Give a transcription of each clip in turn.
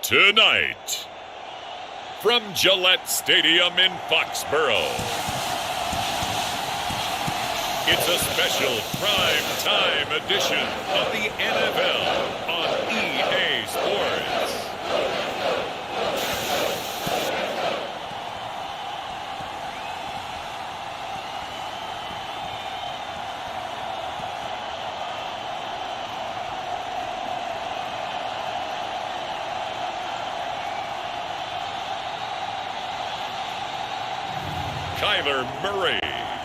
Tonight, from Gillette Stadium in Foxborough, it's a special prime-time edition of the NFL on EA Sports. Kyler Murray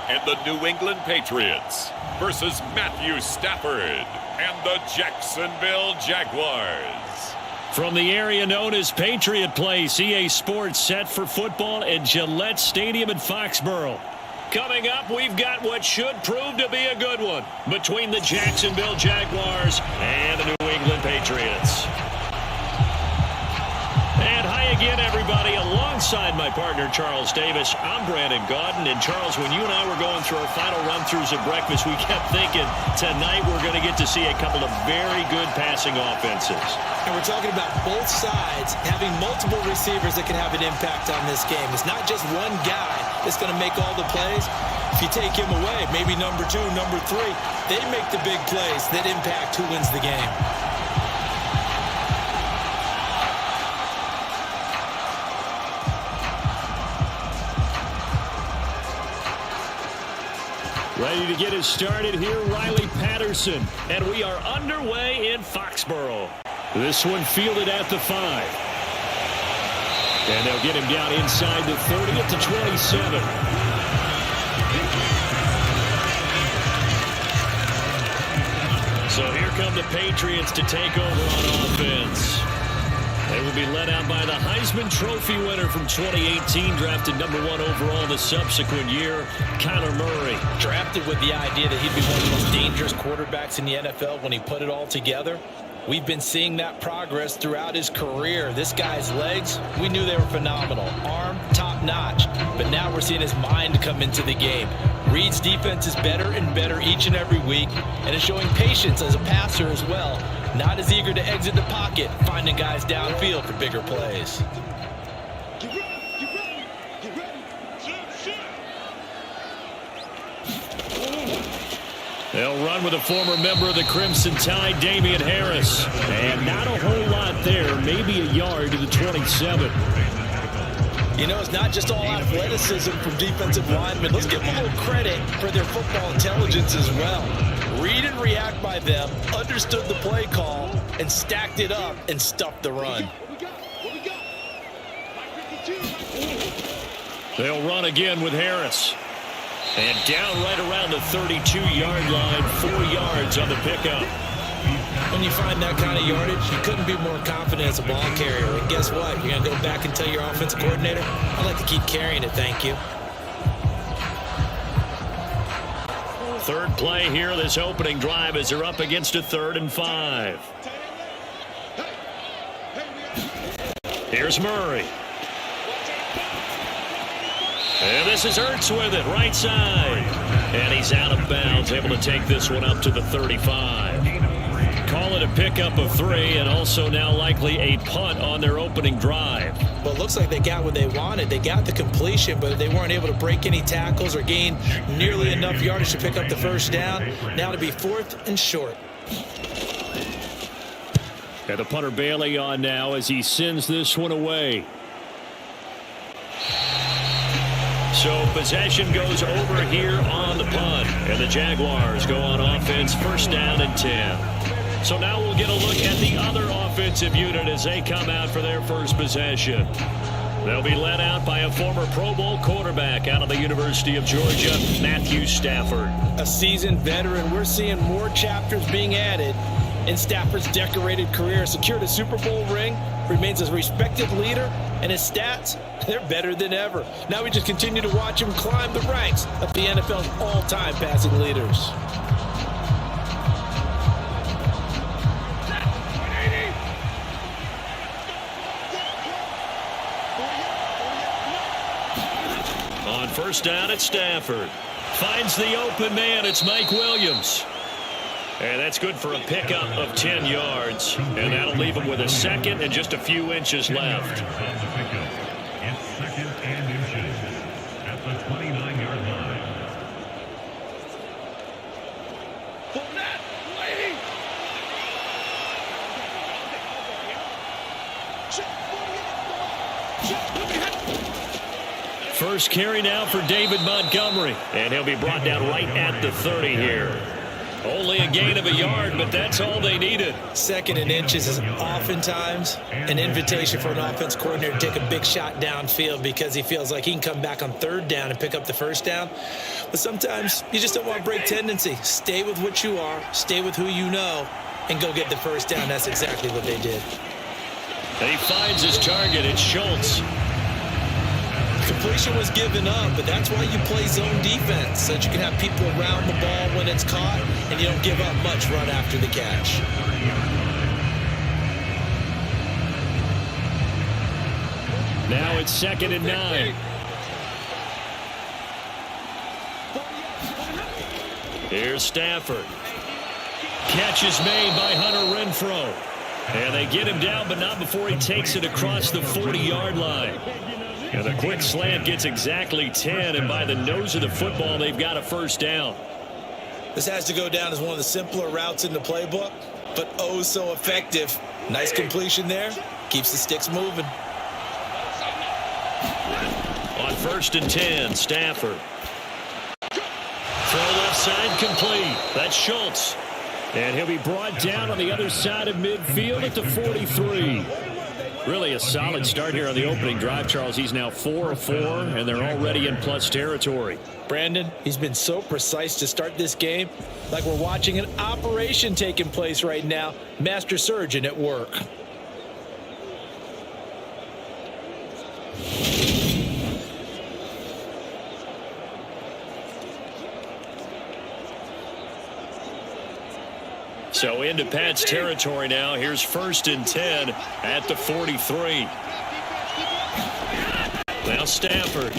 and the New England Patriots versus Matthew Stafford and the Jacksonville Jaguars. From the area known as Patriot Place, EA Sports set for football at Gillette Stadium in Foxborough. Coming up, we've got what should prove to be a good one between the Jacksonville Jaguars and the New England Patriots. And hi again, everybody. Alongside my partner, Charles Davis, I'm Brandon Gaudin. And Charles, when you and I were going through our final run-throughs at breakfast, we kept thinking tonight we're going to get to see a couple of very good passing offenses. And we're talking about both sides having multiple receivers that can have an impact on this game. It's not just one guy that's going to make all the plays. If you take him away, maybe number 2, number 3, they make the big plays that impact who wins the game. Ready to get us started here, Riley Patterson. And we are underway in Foxborough. This one fielded at the 5. And they'll get him down inside the 30 at the 27. So here come the Patriots to take over on offense. They will be led out by the Heisman Trophy winner from 2018, drafted number 1 overall the subsequent year, Kyler Murray. Drafted with the idea that he'd be one of the most dangerous quarterbacks in the NFL when he put it all together. We've been seeing that progress throughout his career. This guy's legs, we knew they were phenomenal. Arm, top-notch. But now we're seeing his mind come into the game. Reed's defense is better and better each and every week, and is showing patience as a passer as well. Not as eager to exit the pocket, finding guys downfield for bigger plays. They'll run with a former member of the Crimson Tide, Damian Harris. And not a whole lot there, maybe a yard to the 27. You know, it's not just all athleticism from defensive linemen. Let's give them a little credit for their football intelligence as well. Read and react by them, understood the play call, and stacked it up and stuffed the run. They'll run again with Harris. And down right around the 32-yard line, 4 yards on the pickup. When you find that kind of yardage, you couldn't be more confident as a ball carrier. And guess what? You're going to go back and tell your offensive coordinator, I'd like to keep carrying it, thank you. Third play here, this opening drive, as they're up against a 3rd and 5. Here's Murray. And this is Ertz with it, right side. And he's out of bounds, able to take this one up to the 35. Call it a pickup of 3, and also now likely a punt on their opening drive. Well, it looks like they got what they wanted. They got the completion, but they weren't able to break any tackles or gain nearly enough yardage to pick up the first down. Now to be 4th and short. And the punter Bailey on now as he sends this one away. So possession goes over here on the punt, and the Jaguars go on offense, 1st down and 10. So now we'll get a look at the other offensive unit as they come out for their first possession. They'll be led out by a former Pro Bowl quarterback out of the University of Georgia, Matthew Stafford. A seasoned veteran. We're seeing more chapters being added in Stafford's decorated career. Secured a Super Bowl ring, remains a respected leader, and his stats, they're better than ever. Now we just continue to watch him climb the ranks of the NFL's all-time passing leaders. On 1st down, it's Stafford. Finds the open man. It's Mike Williams. And that's good for a pickup of 10 yards. And that'll leave him with a second and just a few inches left. It's second and inches at the 29-yard line. First carry now for David Montgomery. And he'll be brought down right at the 30 here. Only a gain of a yard, but that's all they needed. Second and inches is oftentimes an invitation for an offense coordinator to take a big shot downfield because he feels like he can come back on third down and pick up the first down. But sometimes you just don't want to break tendency. Stay with what you are, stay with who you know, and go get the first down. That's exactly what they did. And he finds his target. It's Schultz. Completion was given up, but that's why you play zone defense, so that you can have people around the ball when it's caught, and you don't give up much run after the catch. Now it's 2nd and 9. Here's Stafford. Catch is made by Hunter Renfrow. And they get him down, but not before he takes it across the 40-yard line. And the quick slant gets exactly 10, and by the nose of the football, they've got a first down. This has to go down as one of the simpler routes in the playbook, but oh so effective. Nice completion there. Keeps the sticks moving. On 1st and 10, Stafford. Throw left side complete. That's Schultz. And he'll be brought down on the other side of midfield at the 43. Really a solid start here on the opening drive, Charles. He's now 4 of 4, and they're already in plus territory. Brandon, he's been so precise to start this game, like we're watching an operation taking place right now. Master surgeon at work. So into Pat's territory now. Here's 1st and 10 at the 43. Now Stafford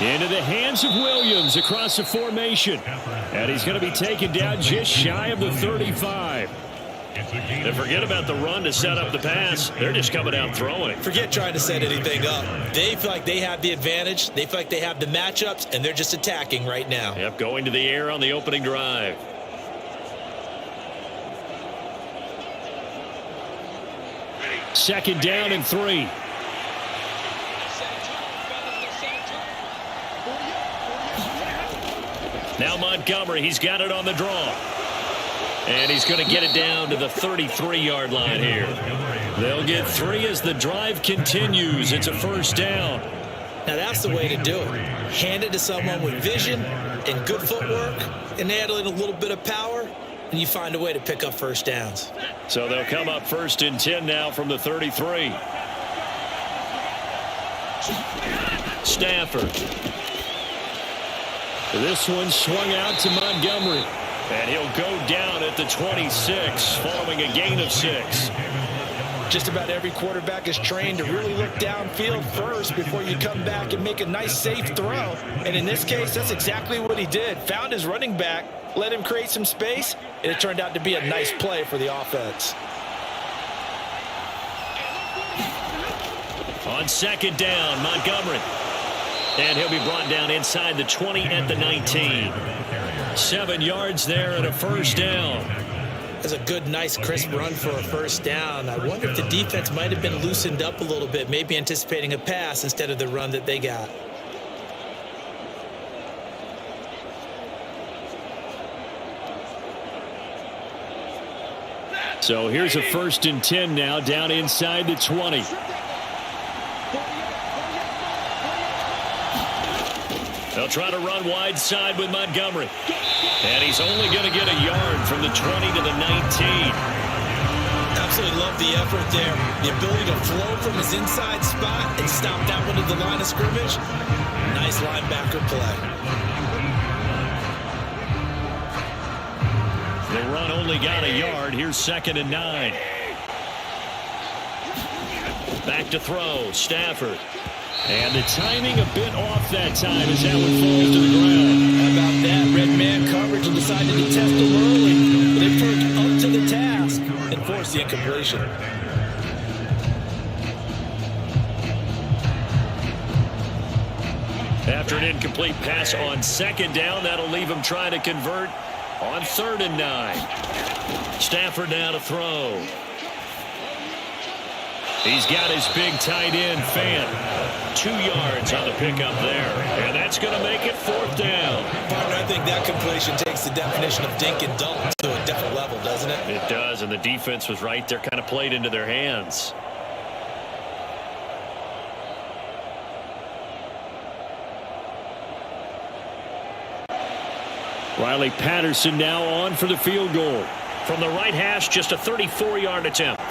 into the hands of Williams across the formation. And he's going to be taken down just shy of the 35. And forget about the run to set up the pass. They're just coming out throwing. Forget trying to set anything up. They feel like they have the advantage. They feel like they have the matchups, and they're just attacking right now. Yep, going to the air on the opening drive. Second down and 3. Now Montgomery, he's got it on the draw. And he's going to get it down to the 33-yard line here. They'll get 3 as the drive continues. It's a first down. Now that's the way to do it. Hand it to someone with vision and good footwork, and add in a little bit of power, and you find a way to pick up first downs. So they'll come up 1st and 10 now from the 33. Stafford. This one swung out to Montgomery. And he'll go down at the 26 following a gain of 6. Just about every quarterback is trained to really look downfield first before you come back and make a nice safe throw. And in this case, that's exactly what he did. Found his running back, let him create some space, and it turned out to be a nice play for the offense. On 2nd down, Montgomery. And he'll be brought down inside the 20 at the 19. 7 yards there and a first down. That's a good, nice, crisp run for a first down. I wonder if the defense might have been loosened up a little bit, maybe anticipating a pass instead of the run that they got. So here's a 1st and 10 now down inside the 20. They'll try to run wide side with Montgomery. And he's only going to get a yard from the 20 to the 19. Absolutely love the effort there. The ability to flow from his inside spot and stop that one at the line of scrimmage. Nice linebacker play. The run only got a yard. Here's 2nd and 9. Back to throw. Stafford. And the timing a bit off that time as that one falls to the ground. About that. Red man coverage and decided to test him early. But they took up to the task and forced the incompletion. After an incomplete pass on second down, that'll leave him trying to convert on 3rd and 9. Stafford now to throw. He's got his big tight end, Fant. 2 yards on the pickup there. And that's going to make it 4th down. Partner, I think that completion takes the definition of dink and dunk to a different level, doesn't it? It does, and the defense was right there, kind of played into their hands. Riley Patterson now on for the field goal. From the right hash, just a 34-yard attempt.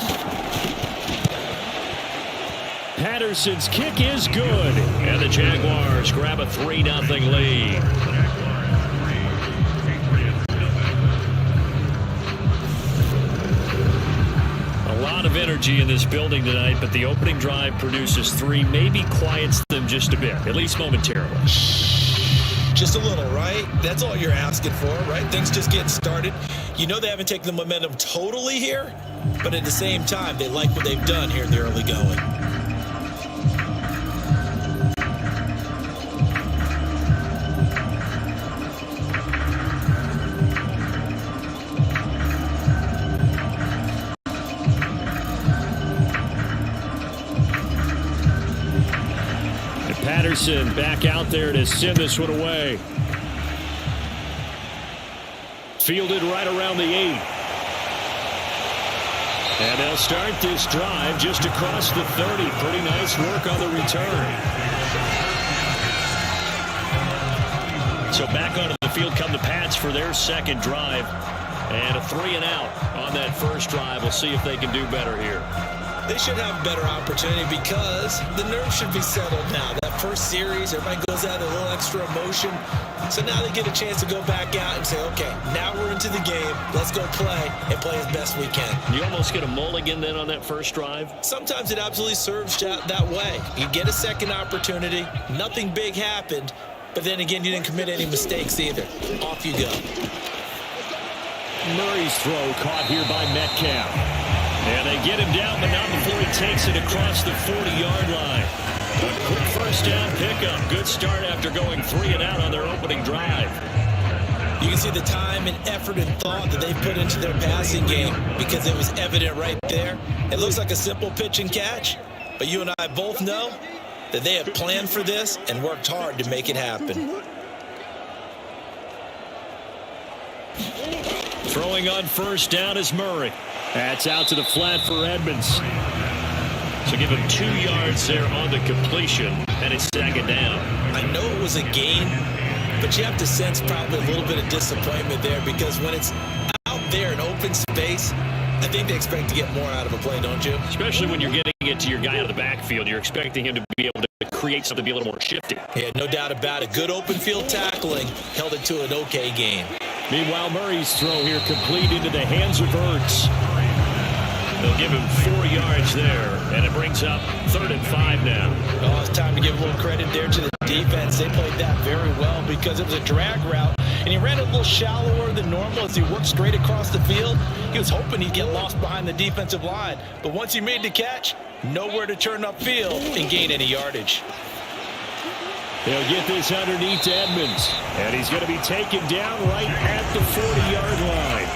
Patterson's kick is good. And the Jaguars grab a 3-0 lead. A lot of energy in this building tonight, but the opening drive produces 3, maybe quiets them just a bit, at least momentarily. Just a little, right? That's all you're asking for, right? Things just getting started. You know they haven't taken the momentum totally here, but at the same time, they like what they've done here in the early going. Patterson back out there to send this one away. Fielded right around the 8. And they'll start this drive just across the 30. Pretty nice work on the return. So back onto the field come the Pats for their second drive. And a 3-and-out on that first drive. We'll see if they can do better here. They should have a better opportunity because the nerves should be settled now. That first series, everybody goes out with a little extra emotion. So now they get a chance to go back out and say, okay, now we're into the game. Let's go play and play as best we can. You almost get a mulligan then on that first drive? Sometimes it absolutely serves that way. You get a second opportunity. Nothing big happened. But then again, you didn't commit any mistakes either. Off you go. Murray's throw caught here by Metcalf. And they get him down, but not before he takes it across the 40-yard line. A quick first down pickup. Good start after going 3-and-out on their opening drive. You can see the time and effort and thought that they put into their passing game because it was evident right there. It looks like a simple pitch and catch, but you and I both know that they have planned for this and worked hard to make it happen. Throwing on first down is Murray. That's out to the flat for Edmonds. So give him 2 yards there on the completion, and it's 2nd down. I know it was a gain, but you have to sense probably a little bit of disappointment there because when it's out there in open space, I think they expect to get more out of a play, don't you? Especially when you're getting it to your guy out of the backfield. You're expecting him to be able to create something to be a little more shifty. Yeah, no doubt about it. Good open field tackling held it to an okay gain. Meanwhile, Murray's throw here complete into the hands of Ertz. They'll give him 4 yards there, and it brings up 3rd and 5 now. Oh, it's time to give a little credit there to the defense. They played that very well because it was a drag route, and he ran a little shallower than normal as he worked straight across the field. He was hoping he'd get lost behind the defensive line, but once he made the catch, nowhere to turn upfield and gain any yardage. They'll get this underneath to Edmonds, and he's going to be taken down right at the 40-yard line.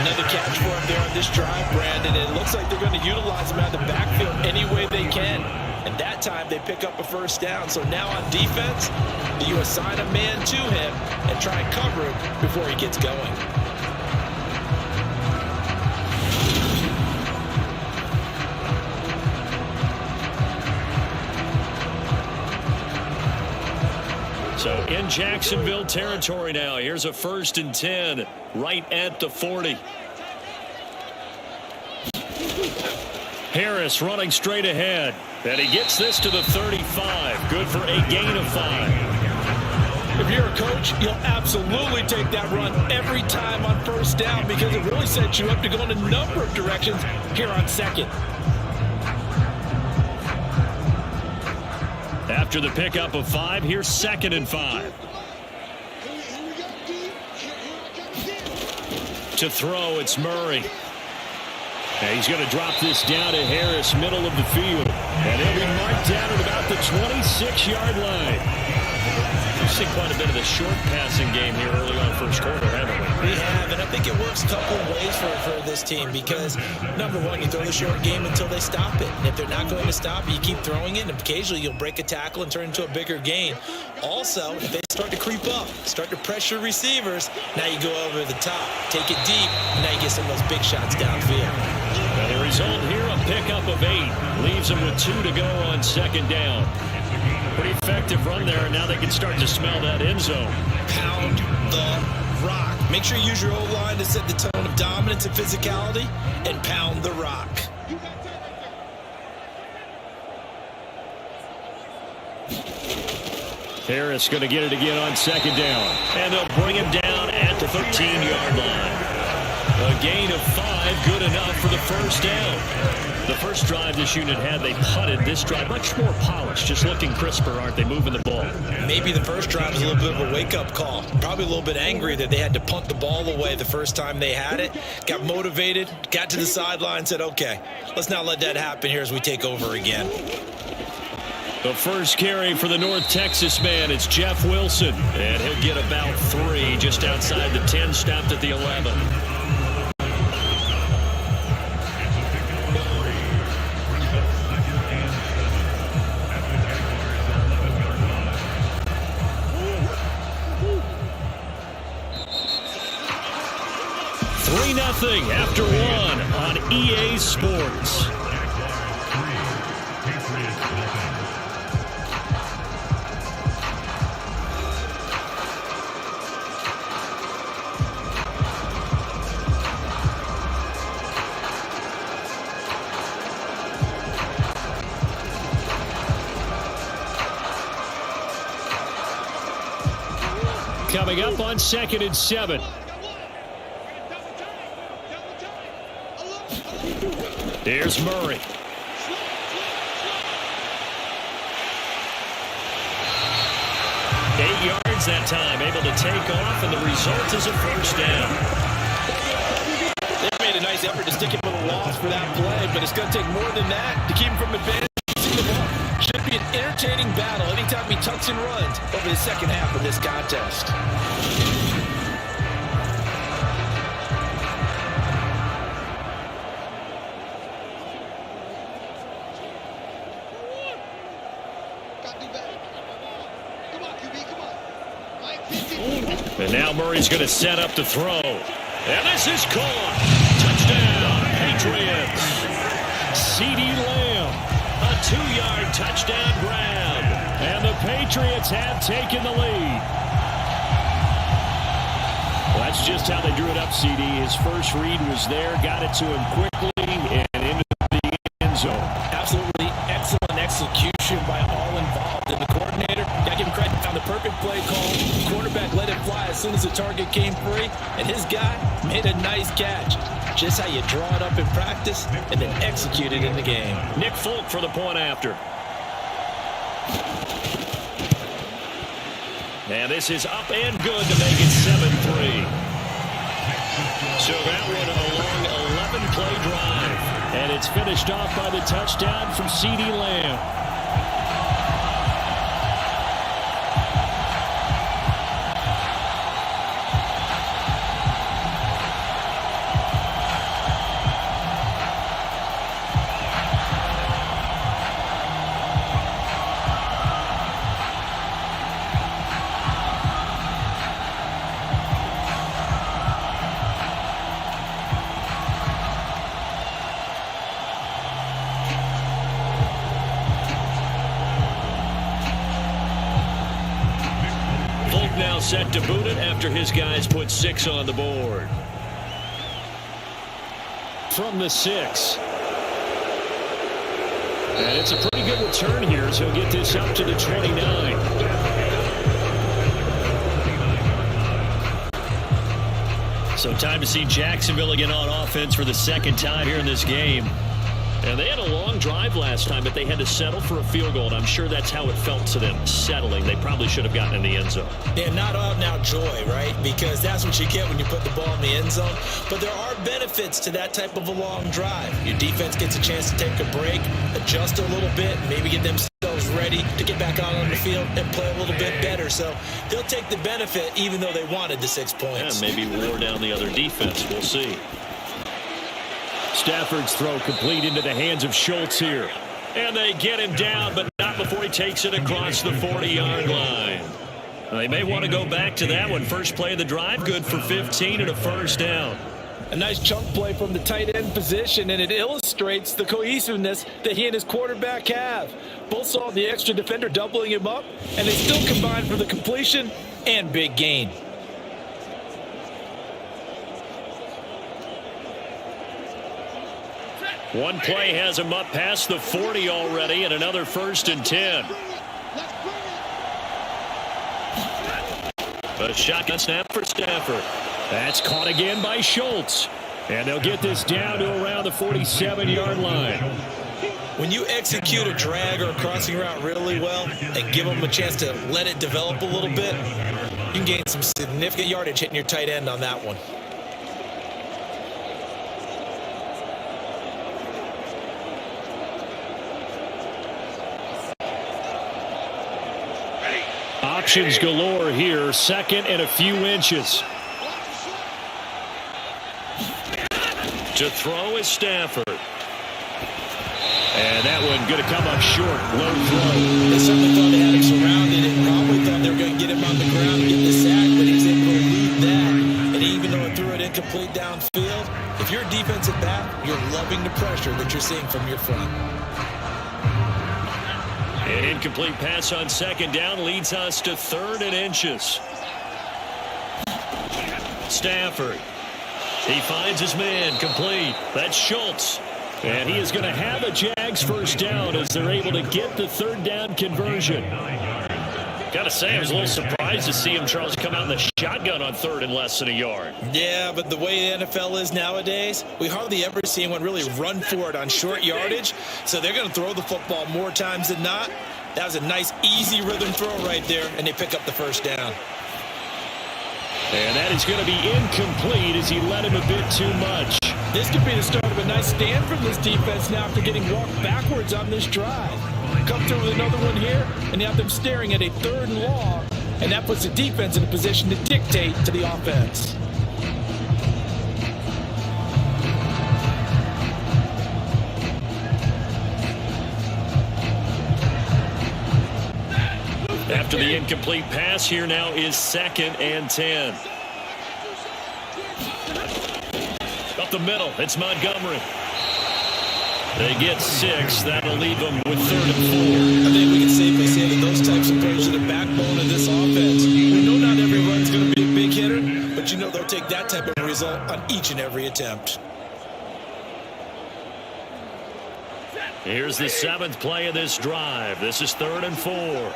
Another catch for him there on this drive, Brandon. It looks like they're going to utilize him out of the backfield any way they can. And that time they pick up a first down. So now on defense, you assign a man to him and try and cover him before he gets going. So in Jacksonville territory now. Here's a 1st and 10 right at the 40. Harris running straight ahead. And he gets this to the 35. Good for a gain of 5. If you're a coach, you'll absolutely take that run every time on first down because it really sets you up to go in a number of directions here on second. After the pickup of 5, here's 2nd and 5. To throw, it's Murray. And he's going to drop this down to Harris, middle of the field. And he'll be marked down at about the 26-yard line. We've seen quite a bit of the short passing game here early on first quarter, haven't we? We have, and I think it works a couple of ways for this team because, number one, you throw the short game until they stop it. And if they're not going to stop it, you keep throwing it, and occasionally you'll break a tackle and turn into a bigger gain. Also, if they start to creep up, start to pressure receivers, now you go over the top, take it deep, and now you get some of those big shots downfield. And the result here, a pickup of 8. Leaves them with 2 to go on 2nd down. Pretty effective run there, and now they can start to smell that end zone. Pound the rock. Make sure you use your O-line to set the tone of dominance and physicality, and pound the rock. Harris going to get it again on 2nd down. And they'll bring him down at the 13-yard line. A gain of 5, good enough for the first down. The first drive this unit had, they punted. This drive, much more polished, just looking crisper, aren't they, moving the ball? Maybe the first drive was a little bit of a wake-up call. Probably a little bit angry that they had to punt the ball away the first time they had it. Got motivated, got to the sideline, said, okay, let's not let that happen here as we take over again. The first carry for the North Texas man, it's Jeff Wilson. And he'll get about 3 just outside the 10, stopped at the 11. Nothing after 1 on EA Sports. Coming up on 2nd and 7. Here's Murray. 8 yards that time, able to take off, and the result is a first down. They made a nice effort to stick him with a loss for that play, but it's going to take more than that to keep him from advancing the ball. Should be an entertaining battle anytime he tucks and runs over the second half of this contest. And now Murray's going to set up to throw. And this is caught. Touchdown, Patriots. C.D. Lamb, a 2-yard touchdown grab. And the Patriots have taken the lead. Well, that's just how they drew it up, C.D. His first read was there, got it to him quickly, and into the end zone. Absolutely excellent execution by all involved. And the coordinator, got to give him credit, found the perfect play call. The quarterback let it fly as soon as the target came free, and his guy made a nice catch. Just how you draw it up in practice and then execute it in the game. Nick Folk for the point after. And this is up and good to make it 7-3. So that one a long 11-play drive. And it's finished off by the touchdown from C.D. Lamb. Set to boot it after his guys put 6 on the board. From the 6. And it's a pretty good return here as he'll get this up to the 29. So time to see Jacksonville again on offense for the second time here in this game. And they had a long drive last time, but they had to settle for a field goal, and I'm sure that's how it felt to them, settling. They probably should have gotten in the end zone. Yeah, not out-and-out joy, right? Because that's what you get when you put the ball in the end zone. But there are benefits to that type of a long drive. Your defense gets a chance to take a break, adjust a little bit, maybe get themselves ready to get back out on the field and play a little bit better. So they'll take the benefit even though they wanted the 6 points. Yeah, maybe wore down the other defense. We'll see. Stafford's throw complete into the hands of Schultz here. And they get him down, but not before he takes it across the 40-yard line. They may want to go back to that one. First play of the drive, good for 15 and a first down. A nice chunk play from the tight end position, and it illustrates the cohesiveness that he and his quarterback have. Both saw the extra defender doubling him up, and they still combined for the completion and big gain. One play has him up past the 40 already, and another 1st and 10. A shotgun snap for Stafford. That's caught again by Schultz. And they'll get this down to around the 47-yard line. When you execute a drag or a crossing route really well and give them a chance to let it develop a little bit, you can gain some significant yardage hitting your tight end on that one. Options galore here. Second and a few inches. To throw is Stafford. And that one going to come up short. Low throw. They certainly thought they had him surrounded and probably thought they were going to get him on the ground and get the sack, but he was able to elude that. And even though it threw it incomplete downfield, if you're a defensive back, you're loving the pressure that you're seeing from your front. An incomplete pass on second down leads us to 3rd and inches. Stafford. He finds his man complete. That's Schultz. And he is going to have a Jags first down as they're able to get the 3rd down conversion. Got to say, I was a little surprised to see him, Charles, come out in the shotgun on 3rd and less than a yard. Yeah, but the way the NFL is nowadays, we hardly ever see anyone really run for it on short yardage. So they're going to throw the football more times than not. That was a nice, easy rhythm throw right there, and they pick up the first down. And that is going to be incomplete as he led him a bit too much. This could be the start of a nice stand from this defense now after getting walked backwards on this drive. Come through with another one here, and you have them staring at a 3rd and long, and that puts the defense in a position to dictate to the offense. After the incomplete pass, here now is 2nd and 10. Up the middle, it's Montgomery. They get 6. That'll leave them with 3rd and 4. I think we can safely say that those types of plays are the backbone of this offense. We know not every run's going to be a big hitter, but you know they'll take that type of result on each and every attempt. Here's the 7th play of this drive. This is 3rd and 4.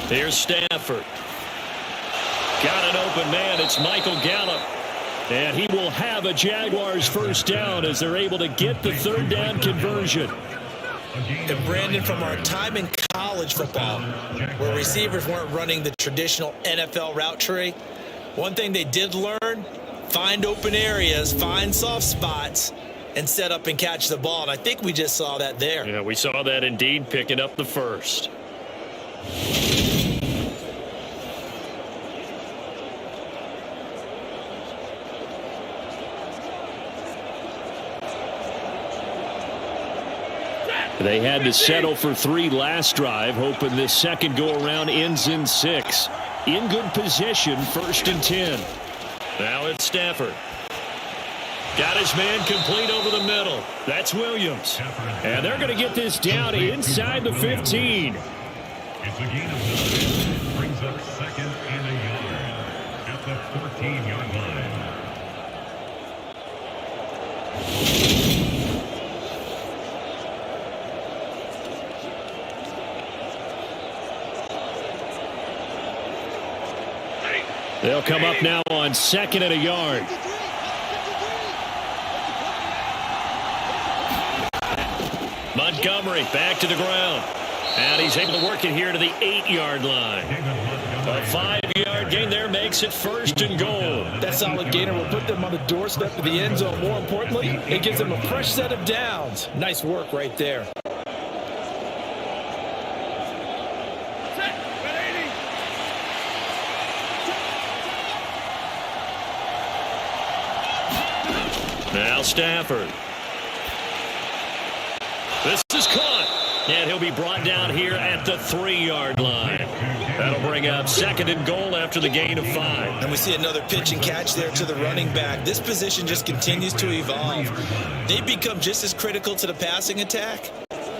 Here's Stafford. Got an open man. It's Michael Gallup. And he will have a Jaguars first down as they're able to get the 3rd down conversion. And Brandon, from our time in college football, where receivers weren't running the traditional NFL route tree, one thing they did learn, find open areas, find soft spots, and set up and catch the ball. And I think we just saw that there. Yeah, we saw that indeed, picking up the first. They had to settle for 3 last drive, hoping this second go-around ends in 6. In good position, 1st and 10. Now it's Stafford. Got his man complete over the middle. That's Williams. And they're going to get this down inside the 15. It's a gain of 9. Brings up 2nd and a yard at the 14-yard line. They'll come up now on 2nd and a yard. Montgomery back to the ground. And he's able to work it here to the 8-yard line. A 5-yard gain there makes it 1st and goal. That solid gainer will put them on the doorstep of the end zone. More importantly, it gives them a fresh set of downs. Nice work right there. Now Stafford. This is caught. And he'll be brought down here at the 3-yard line. That'll bring up 2nd and goal after the gain of 5. And we see another pitch and catch there to the running back. This position just continues to evolve. They become just as critical to the passing attack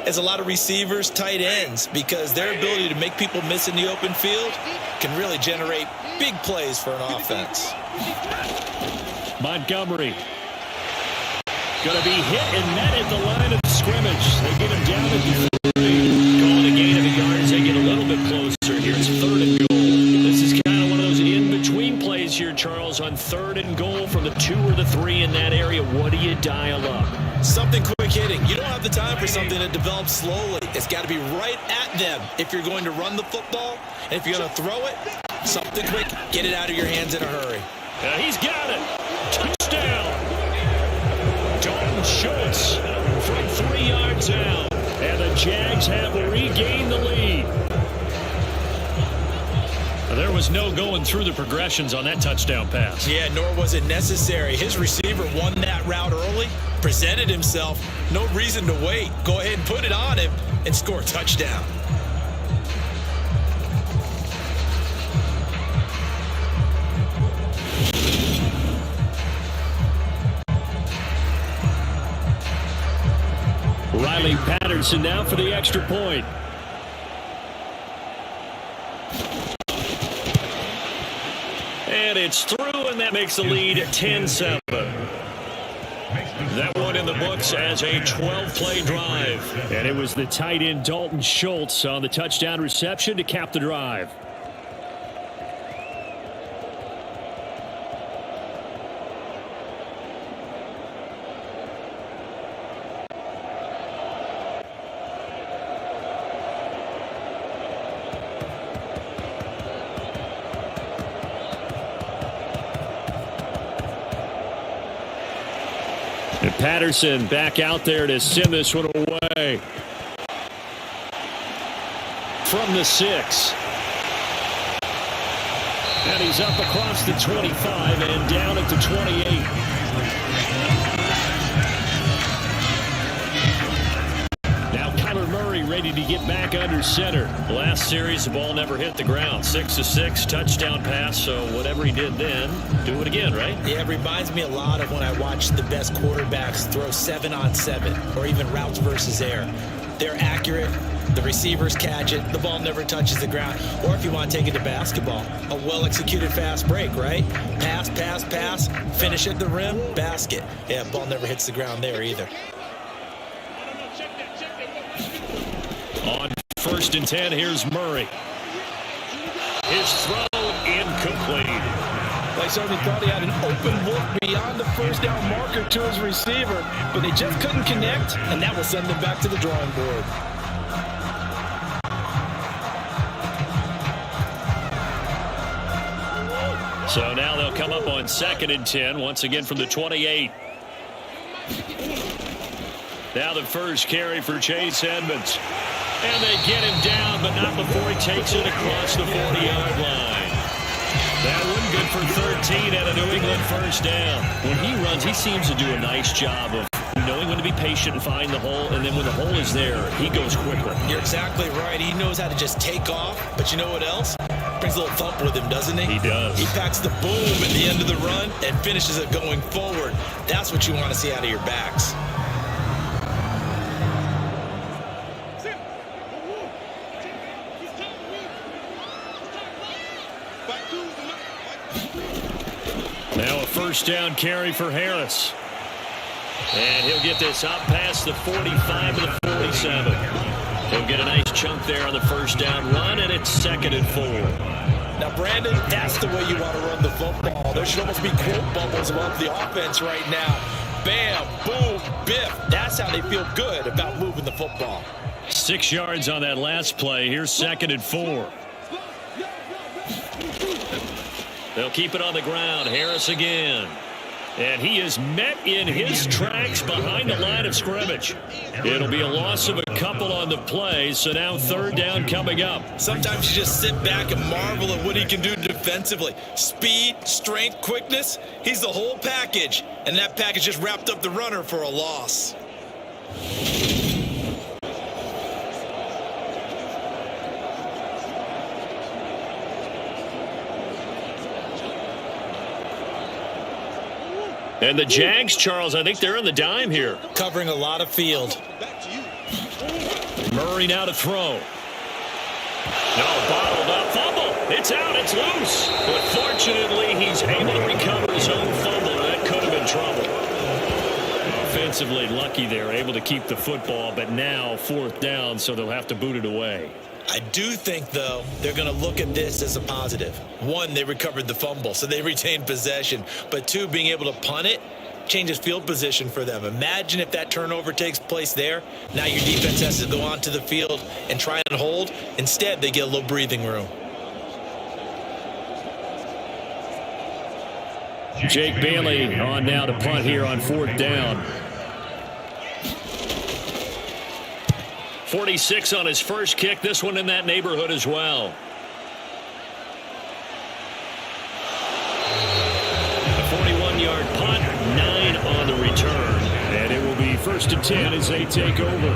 as a lot of receivers, tight ends, because their ability to make people miss in the open field can really generate big plays for an offense. Montgomery. Going to be hit and met at the line of scrimmage. They get him down at the 3. Calling a gain of a yards. They get a little bit closer here. It's 3rd and goal. This is kind of one of those in-between plays here, Charles, on 3rd and goal from the 2 or the 3 in that area. What do you dial up? Something quick hitting. You don't have the time for something that develops slowly. It's got to be right at them if you're going to run the football. And if you're going to throw it, something quick, get it out of your hands in a hurry. He's got it. Touchdown. Dalton Schultz from 3 yards out. And the Jags have regained the lead. There was no going through the progressions on that touchdown pass. Yeah, nor was it necessary. His receiver won that route early, presented himself. No reason to wait. Go ahead and put it on him and score a touchdown. Riley Patterson now for the extra point. And it's through, and that makes the lead 10-7. That one in the books as a 12-play drive. And it was the tight end Dalton Schultz on the touchdown reception to cap the drive. And Patterson back out there to send this one away. From the 6. And he's up across the 25 and down at the 28. Now Kyler Murray ready to get back under center. Last series, the ball never hit the ground. 6-6, touchdown pass, so whatever he did then, do it again, right? Yeah, it reminds me a lot of when I watch the best quarterbacks throw 7-on-7 or even routes versus air. They're accurate. The receivers catch it. The ball never touches the ground. Or if you want to take it to basketball, a well-executed fast break, right? Pass, pass, pass, finish at the rim, basket. Yeah, ball never hits the ground there either. On 1st and 10, here's Murray. His throw incomplete. They certainly thought he had an open look beyond the first down marker to his receiver, but they just couldn't connect, and that will send them back to the drawing board. So now they'll come up on 2nd and 10, once again from the 28. Now the first carry for Chase Edmonds. And they get him down, but not before he takes it across the 40-yard line. That one good for 13 at a New England first down. When he runs, he seems to do a nice job of knowing when to be patient and find the hole, and then when the hole is there, he goes quickly. You're exactly right. He knows how to just take off, but you know what else? Brings a little thump with him, doesn't he? He does. He packs the boom at the end of the run and finishes it going forward. That's what you want to see out of your backs. Now a first down carry for Harris. And he'll get this up past the 45 to the 47. He'll get a nice chunk there on the first down run, and it's 2nd and 4. Now, Brandon, that's the way you want to run the football. There should almost be quote bubbles above the offense right now. bam, boom, biff. That's how they feel good about moving the football. 6 yards on that last play. Here's 2nd and 4. They'll keep it on the ground. Harris again. And he is met in his tracks behind the line of scrimmage. It'll be a loss of a couple on the play, so now 3rd down coming up. Sometimes you just sit back and marvel at what he can do defensively. Speed, strength, quickness, he's the whole package. And that package just wrapped up the runner for a loss. And the Jags, Charles, I think they're in the dime here. Covering a lot of field. Murray now to throw. No, bottled up. Fumble. It's out. It's loose. But fortunately, he's able to recover his own fumble. That could have been trouble. Offensively lucky there, able to keep the football, but now 4th down, so they'll have to boot it away. I do think, though, they're going to look at this as a positive. 1, they recovered the fumble, so they retained possession. But 2, being able to punt it changes field position for them. Imagine if that turnover takes place there. Now your defense has to go onto the field and try and hold. Instead, they get a little breathing room. Jake Bailey on now to punt here on 4th down. 46 on his first kick. This one in that neighborhood as well. A 41-yard punt, 9 on the return. And it will be 1st and 10 as they take over.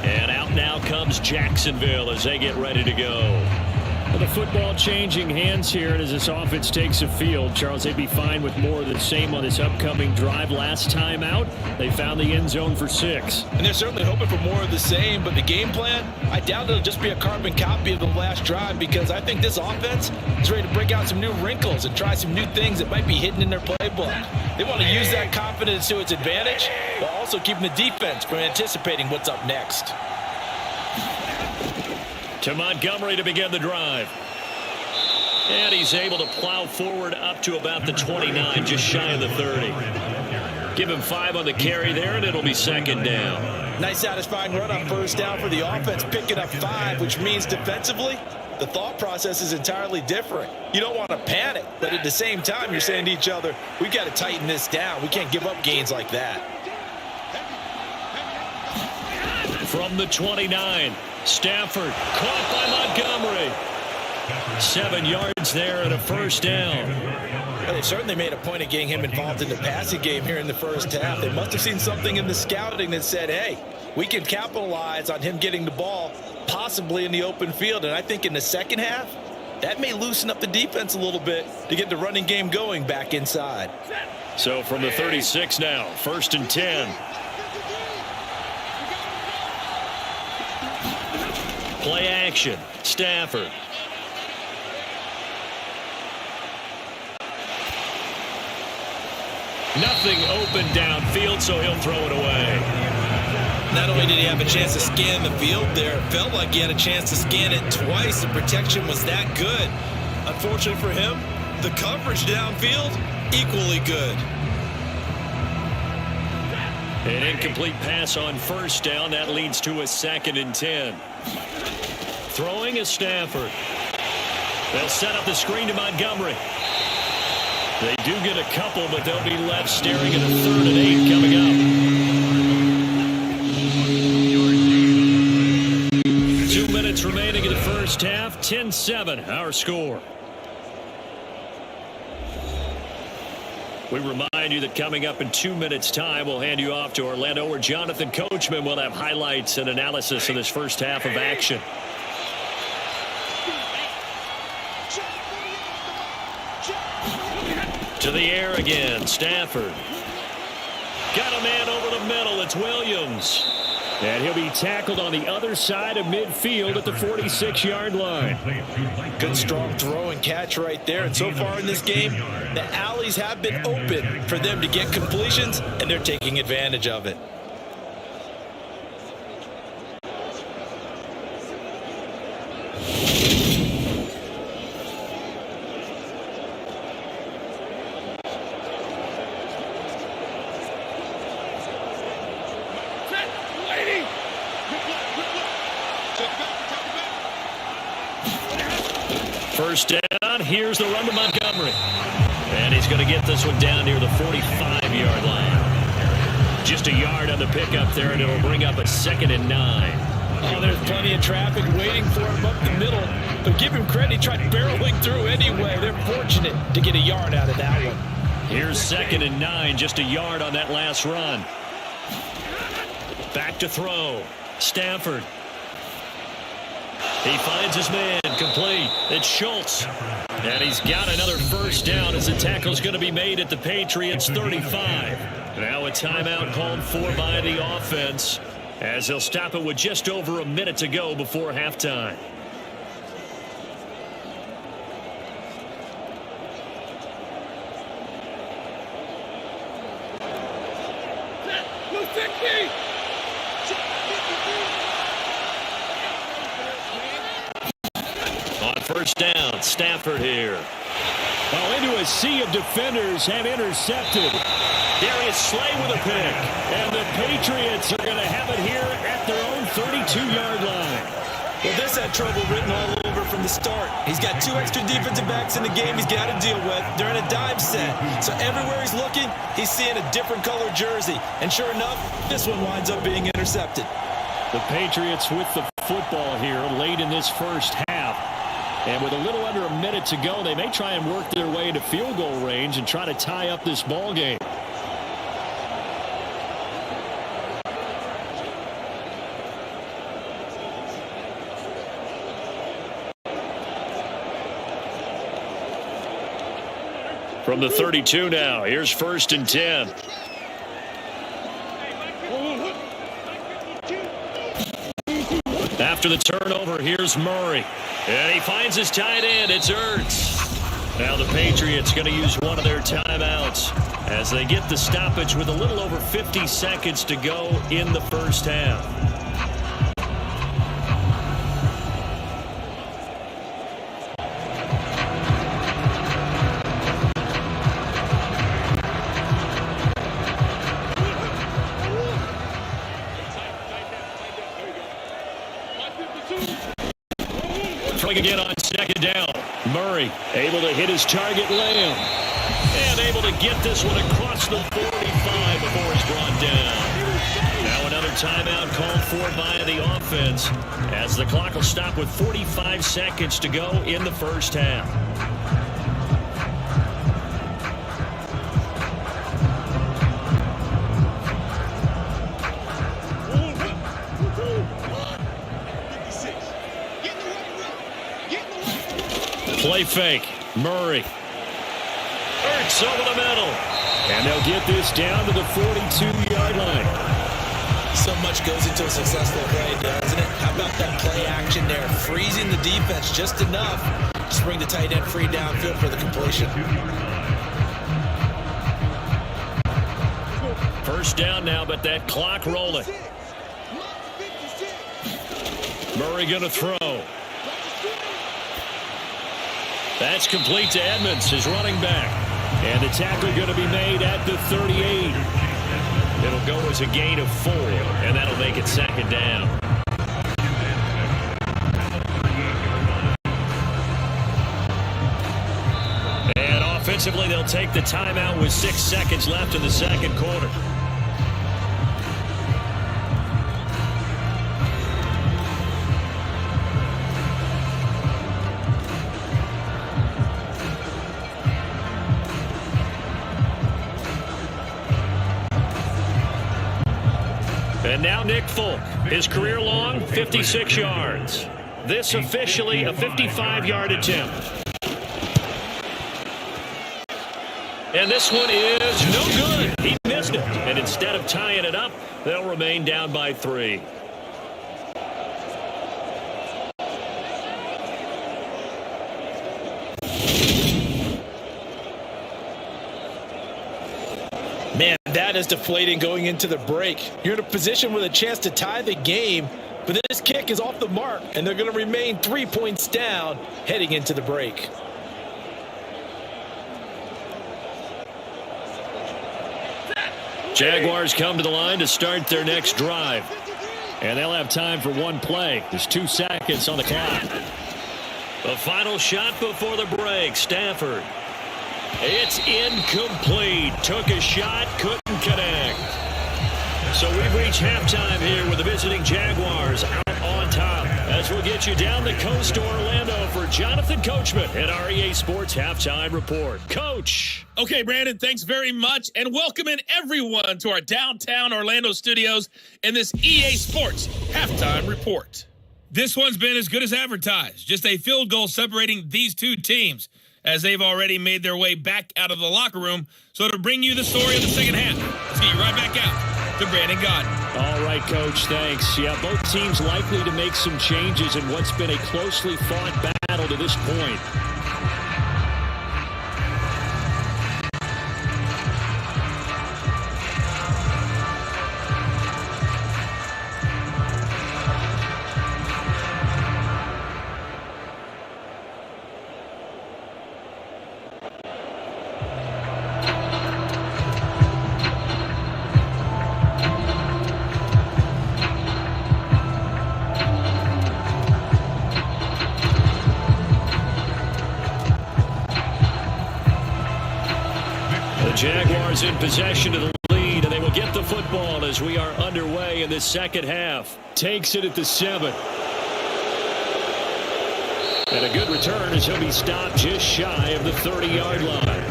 And out now comes Jacksonville as they get ready to go. Well, the football changing hands here, and as this offense takes the field, Charles, they'd be fine with more of the same on this upcoming drive. Last time out, they found the end zone for 6. And they're certainly hoping for more of the same, but the game plan, I doubt it'll just be a carbon copy of the last drive, because I think this offense is ready to break out some new wrinkles and try some new things that might be hidden in their playbook. They want to use that confidence to its advantage while also keeping the defense from anticipating what's up next. To Montgomery to begin the drive. And he's able to plow forward up to about the 29, just shy of the 30. Give him 5 on the carry there, and it'll be 2nd down. Nice satisfying run on 1st down for the offense, picking up 5, which means defensively, the thought process is entirely different. You don't want to panic, but at the same time, you're saying to each other, we've got to tighten this down. We can't give up gains like that. From the 29, Stafford caught by Montgomery. 7 yards there and a 1st down. Well, they certainly made a point of getting him involved in the passing game here in the 1st half. They must have seen something in the scouting that said, hey, we can capitalize on him getting the ball possibly in the open field. And I think in the 2nd half, that may loosen up the defense a little bit to get the running game going back inside. So from the 36 now, 1st and 10. Play action. Stafford. Nothing open downfield, so he'll throw it away. Not only did he have a chance to scan the field there, it felt like he had a chance to scan it twice. The protection was that good. Unfortunately for him, the coverage downfield, equally good. An incomplete pass on 1st down. That leads to a 2nd and 10. Throwing is Stafford. They'll set up the screen to Montgomery. They do get a couple, but they'll be left staring at a 3rd and 8 coming up. 2 minutes remaining in the 1st half. 10-7, our score. We remind you that coming up in 2 minutes' time, we'll hand you off to Orlando, where Jonathan Coachman will have highlights and analysis of this 1st half of action. To the air again, Stafford. Got a man over the middle, it's Williams. And he'll be tackled on the other side of midfield at the 46-yard line. Good strong throw and catch right there. And so far in this game, the alleys have been open for them to get completions, and they're taking advantage of it. first down. Here's the run to Montgomery. And he's going to get this one down near the 45-yard line. Just a yard on the pickup there, and it'll bring up a 2nd and 9. Oh, there's plenty of traffic waiting for him up the middle. But give him credit, he tried barreling through anyway. They're fortunate to get a yard out of that one. Here's 2nd and 9, just a yard on that last run. Back to throw. Stafford. He finds his man, complete. It's Schultz. And he's got another first down as the tackle's going to be made at the Patriots 35. Now a timeout called for by the offense, as they'll stop it with just over a minute to go before halftime. On first down, Stafford here. Well, into a sea of defenders and intercepted. Darius Slay with a pick. And the Patriots are going to have it here at their own 32-yard line. Well, this had trouble written all over from the start. He's got 2 extra defensive backs in the game he's got to deal with. They're in a dime set. So everywhere he's looking, he's seeing a different color jersey. And sure enough, this one winds up being intercepted. The Patriots with the football here late in this first half. And with a little under a minute to go, they may try and work their way into field goal range and try to tie up this ball game. From the 32 now, here's 1st and 10. After the turnover, here's Murray. And he finds his tight end. It's Ertz. Now the Patriots going to use one of their timeouts as they get the stoppage with a little over 50 seconds to go in the first half. Again on 2nd down. Murray able to hit his target, Lamb. And able to get this one across the 45 before it's brought down. Now another timeout called for by the offense as the clock will stop with 45 seconds to go in the first half. Play fake. Murray. Ertz over the middle. And they'll get this down to the 42-yard line. So much goes into a successful play, doesn't it? How about that play action there? Freezing the defense just enough to bring the tight end free downfield for the completion. First down now, but that clock rolling. Murray going to throw. That's complete to Edmonds, his running back. And the tackle going to be made at the 38. It'll go as a gain of 4, and that'll make it 2nd down. And offensively, they'll take the timeout with 6 seconds left in the second quarter. And now Nick Folk, his career long, 56 yards. This officially a 55-yard attempt. And this one is no good. He missed it. And instead of tying it up, they'll remain down by 3. Man, that is deflating going into the break. You're in a position with a chance to tie the game, but this kick is off the mark, and they're going to remain 3 points down heading into the break. Jaguars come to the line to start their next drive. And they'll have time for one play. There's 2 seconds on the clock. The final shot before the break. Stafford. It's incomplete. Took a shot, couldn't connect. So we've reached halftime here with the visiting Jaguars out on top. As we'll get you down the coast to Orlando for Jonathan Coachman at our EA Sports Halftime Report. Coach. Okay, Brandon, thanks very much. And welcome in everyone to our downtown Orlando studios in this EA Sports Halftime Report. This one's been as good as advertised. Just a field goal separating these two teams as they've already made their way back out of the locker room. So to bring you the story of the second half, let's get you right back out to Brandon Godden. All right, Coach, thanks. Yeah, both teams likely to make some changes in what's been a closely fought battle to this point. Jaguars in possession of the lead, and they will get the football as we are underway in this second half. Takes it at the 7. And a good return as he'll be stopped just shy of the 30-yard line.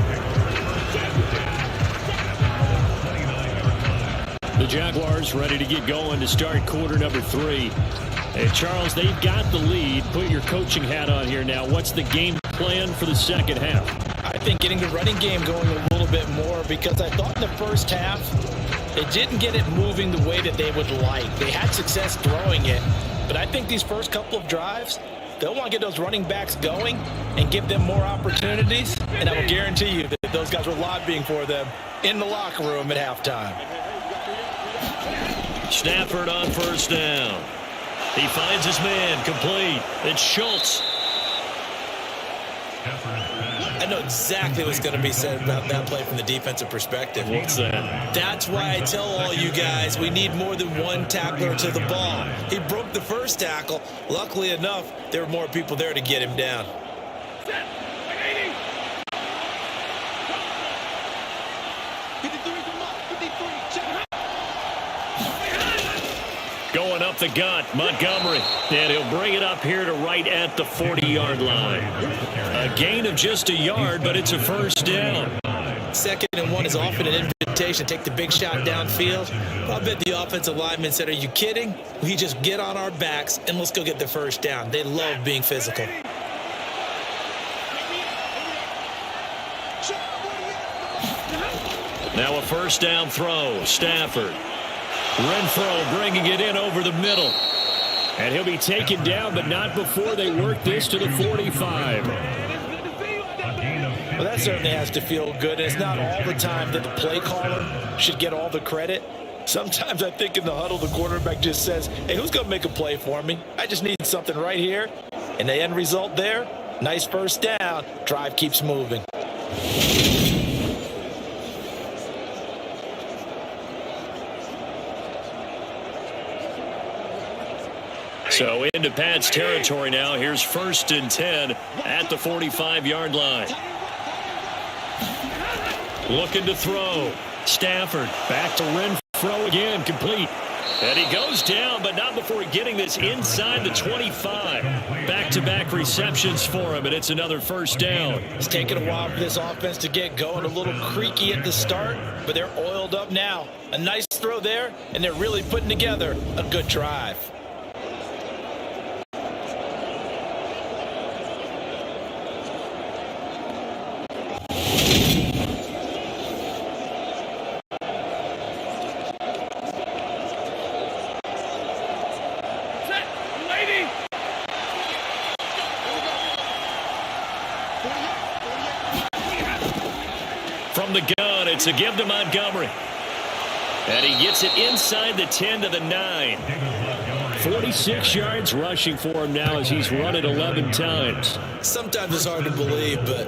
The Jaguars ready to get going to start quarter number 3. Hey, Charles, they've got the lead. Put your coaching hat on here now. What's the game plan for the second half? I think getting the running game going a little bit more, because I thought in the first half they didn't get it moving the way that they would like. They had success throwing it, but I think these first couple of drives, they'll want to get those running backs going and give them more opportunities, and I will guarantee you that those guys were lobbying for them in the locker room at halftime. Stafford on first down. He finds his man, complete. It's Schultz. I know exactly what's going to be said about that play from the defensive perspective. What's that? That's why I tell all you guys we need more than one tackler to the ball. He broke the first tackle. Luckily enough, there were more people there to get him down. Going up the gut, Montgomery. And he'll bring it up here to right at the 40-yard line. A gain of just a yard, but it's a first down. 2nd and 1 is often an invitation. Take the big shot downfield. But I bet the offensive lineman said, are you kidding? We just get on our backs and let's go get the first down. They love being physical. Now a first down throw. Stafford. Renfro bringing it in over the middle. And he'll be taken down, but not before they work this to the 45. Well, that certainly has to feel good. And it's not all the time that the play caller should get all the credit. Sometimes I think in the huddle, the quarterback just says, hey, who's going to make a play for me? I just need something right here. And the end result there, nice first down. Drive keeps moving. So into Pat's territory now. Here's 1st and 10 at the 45-yard line. Looking to throw. Stafford back to Renfro again, complete. And he goes down, but not before getting this inside the 25. Back-to-back receptions for him, and it's another first down. It's taken a while for this offense to get going. A little creaky at the start, but they're oiled up now. A nice throw there, and they're really putting together a good drive. From the gun, it's a give to Montgomery. And he gets it inside the 10 to the 9. 46 yards rushing for him now as he's run it 11 times. Sometimes it's hard to believe, but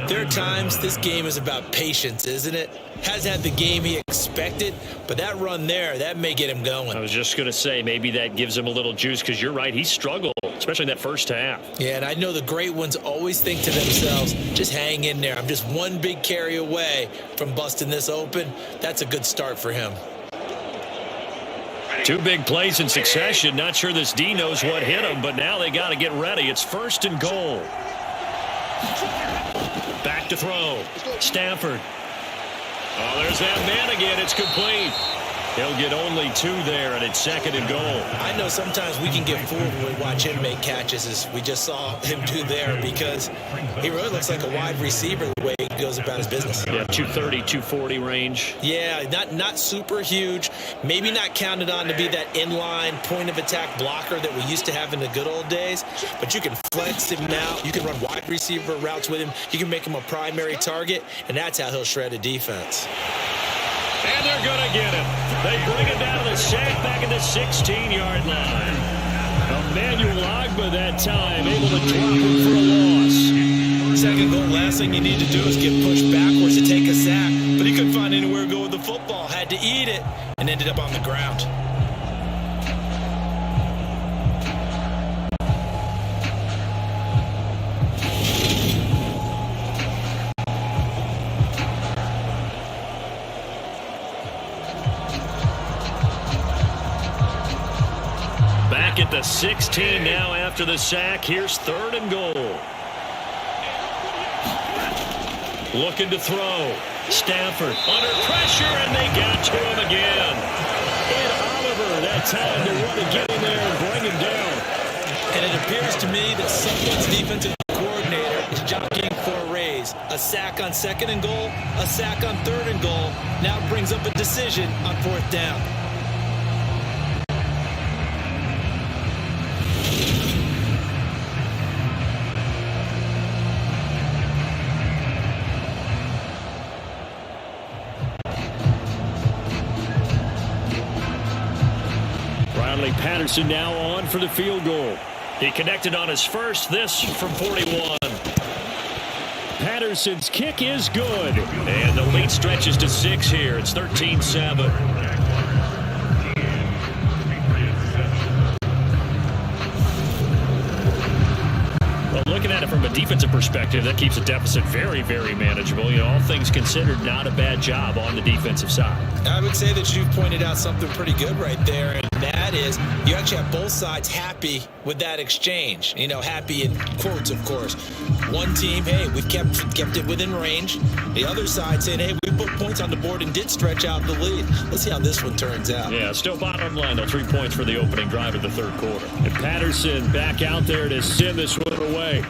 there are times this game is about patience, isn't it? Hasn't had the game he expected, but that run there, that may get him going. I was just going to say maybe that gives him a little juice because you're right, he struggled, especially in that first half. Yeah, and I know the great ones always think to themselves, just hang in there. I'm just one big carry away from busting this open. That's a good start for him. 2 big plays in succession. Not sure this D knows what hit him, but now they got to get ready. It's 1st and goal. Back to throw. Stafford. Oh, there's that man again. It's complete. He'll get only 2 there, and it's 2nd and goal. I know sometimes we can get fooled when we watch him make catches, as we just saw him do there, because he really looks like a wide receiver the way he goes about his business. Yeah, 230, 240 range. Yeah, not super huge. Maybe not counted on to be that inline point-of-attack blocker that we used to have in the good old days, but you can flex him out. You can run wide receiver routes with him. You can make him a primary target, and that's how he'll shred a defense. And they're going to get him. They bring him down to the sack back at the 16-yard line. Emmanuel Ogbah that time able to drop him for a loss. 2nd goal, last thing you need to do is get pushed backwards to take a sack, but he couldn't find anywhere to go with the football. Had to eat it and ended up on the ground. At the 16 now after the sack. Here's 3rd and goal. Looking to throw. Stafford under pressure, and they got to him again. And Oliver that time to run and get in there and bring him down. And it appears to me that someone's defensive coordinator is jockeying for a raise. A sack on 2nd and goal, a sack on 3rd and goal. Now brings up a decision on 4th down. Patterson now on for the field goal. He connected on his first, this from 41. Patterson's kick is good. And the lead stretches to 6 here. It's 13-7. Looking at it from a defensive perspective, that keeps the deficit very, very manageable. You know, all things considered, not a bad job on the defensive side. I would say that you've pointed out something pretty good right there, and that is you actually have both sides happy with that exchange. You know, happy in quotes, of course. One team, hey, we've kept it within range. The other side saying, hey, we put points on the board and did stretch out the lead. Let's see how this one turns out. Yeah, still bottom line, though. 3 points for the opening drive of the 3rd quarter. And Patterson back out there to send this one away.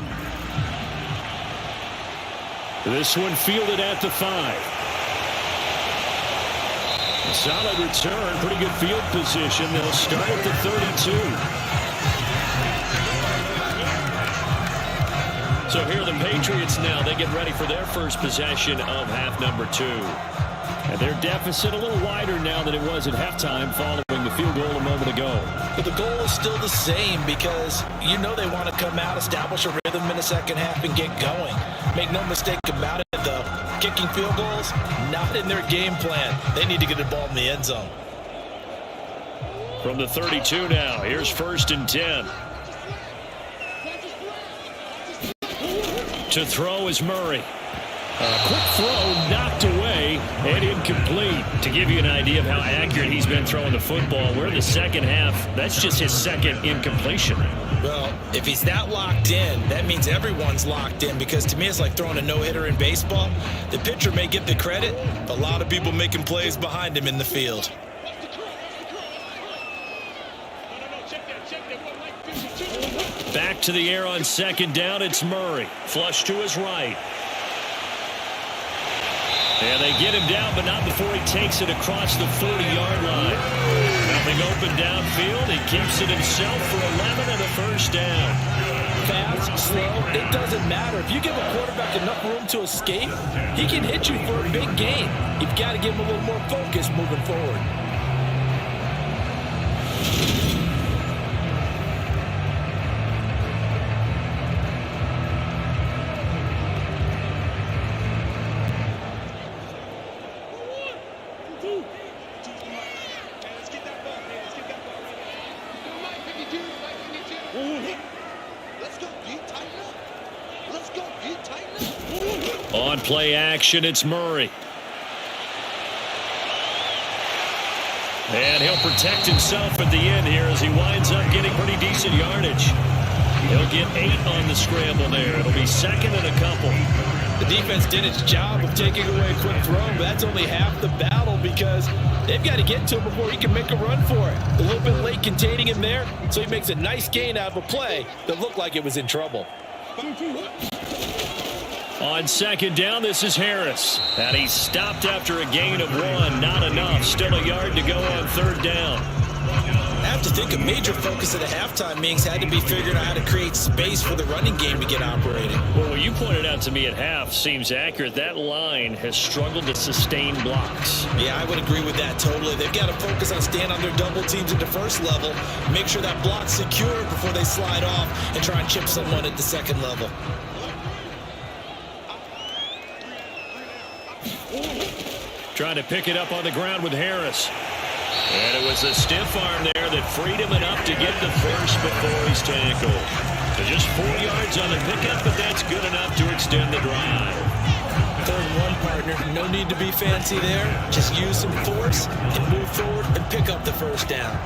This one fielded at the 5. Solid return, pretty good field position. They'll start at the 32. So here are the Patriots now. They get ready for their first possession of half number 2. And their deficit a little wider now than it was at halftime following the field goal a moment ago. But the goal is still the same because you know they want to come out, establish a rhythm in the second half, and get going. Make no mistake about it, though. Kicking field goals, not in their game plan. They need to get the ball in the end zone. From the 32 now, here's 1st and 10. To throw is Murray. Quick throw knocked away and incomplete. To give you an idea of how accurate he's been throwing the football, we're in the second half. That's just his 2nd incompletion. Well, if he's that locked in, that means everyone's locked in, because to me it's like throwing a no-hitter in baseball. The pitcher may get the credit, but a lot of people making plays behind him in the field. Back to the air on 2nd down, it's Murray. Flush to his right. And they get him down, but not before he takes it across the 40-yard line. Nothing open downfield. He keeps it himself for 11 and a 1st down. Fast, slow, it doesn't matter. If you give a quarterback enough room to escape, he can hit you for a big gain. You've got to give him a little more focus moving forward. On play action, it's Murray. And he'll protect himself at the end here as he winds up getting pretty decent yardage. He'll get 8 on the scramble there. It'll be second and a couple. The defense did its job of taking away a quick throw, but that's only half the battle because they've got to get to him before he can make a run for it. A little bit late containing him there, so he makes a nice gain out of a play that looked like it was in trouble. On second down, this is Harris. And he's stopped after a gain of 1. Not enough. Still a yard to go on third down. I have to think a major focus at the halftime meetings had to be figuring out how to create space for the running game to get operating. Well, what you pointed out to me at half seems accurate. That line has struggled to sustain blocks. Yeah, I would agree with that totally. They've got to focus on staying on their double teams at the first level, make sure that block's secure before they slide off and try and chip someone at the second level. Trying to pick it up on the ground with Harris. And it was a stiff arm there that freed him enough to get the first before he's tackled. So just 4 yards on the pickup, but that's good enough to extend the drive. 3rd and 1, partner. No need to be fancy there. Just use some force and move forward and pick up the first down.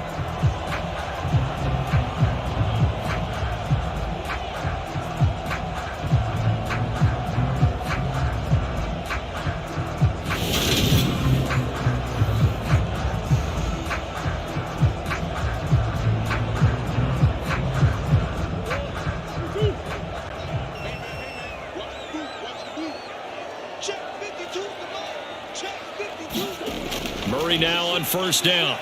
Now on first down.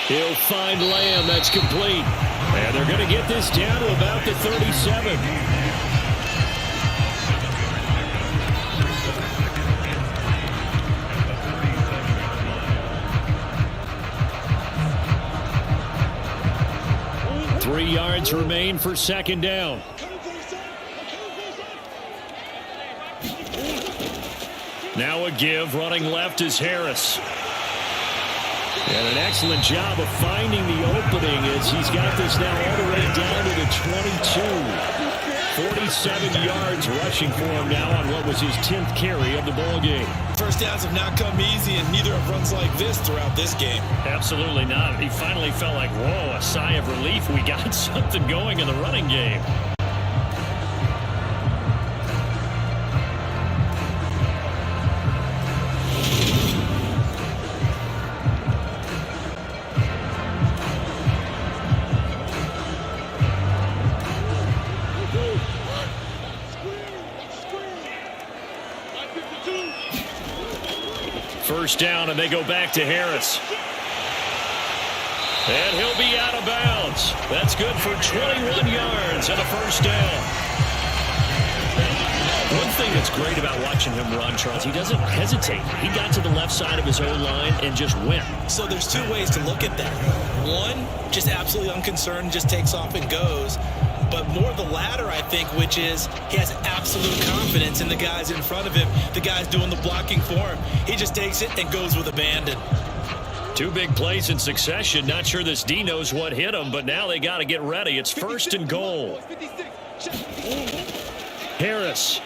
He'll find Lamb. That's complete. And they're going to get this down to about the 37. Three yards remain for second down. Now a give. Running left is Harris. And an excellent job of finding the opening as he's got this now all the way down to the 22. 47 yards rushing for him now on what was his 10th carry of the ball game. First downs have not come easy, and neither have runs like this throughout this game. Absolutely not. He finally felt like, whoa, a sigh of relief. We got something going in the running game. First down, and they go back to Harris. And he'll be out of bounds. That's good for 21 yards and a first down. One thing that's great about watching him run, Charles, he doesn't hesitate. He got to the left side of his own line and just went. So there's 2 ways to look at that. One, just absolutely unconcerned, just takes off and goes. But more the latter, I think, which is he has absolute confidence in the guys in front of him, the guys doing the blocking for him. He just takes it and goes with abandon. 2 big plays in succession. Not sure this D knows what hit him, but now they got to get ready. It's first and goal. Harris.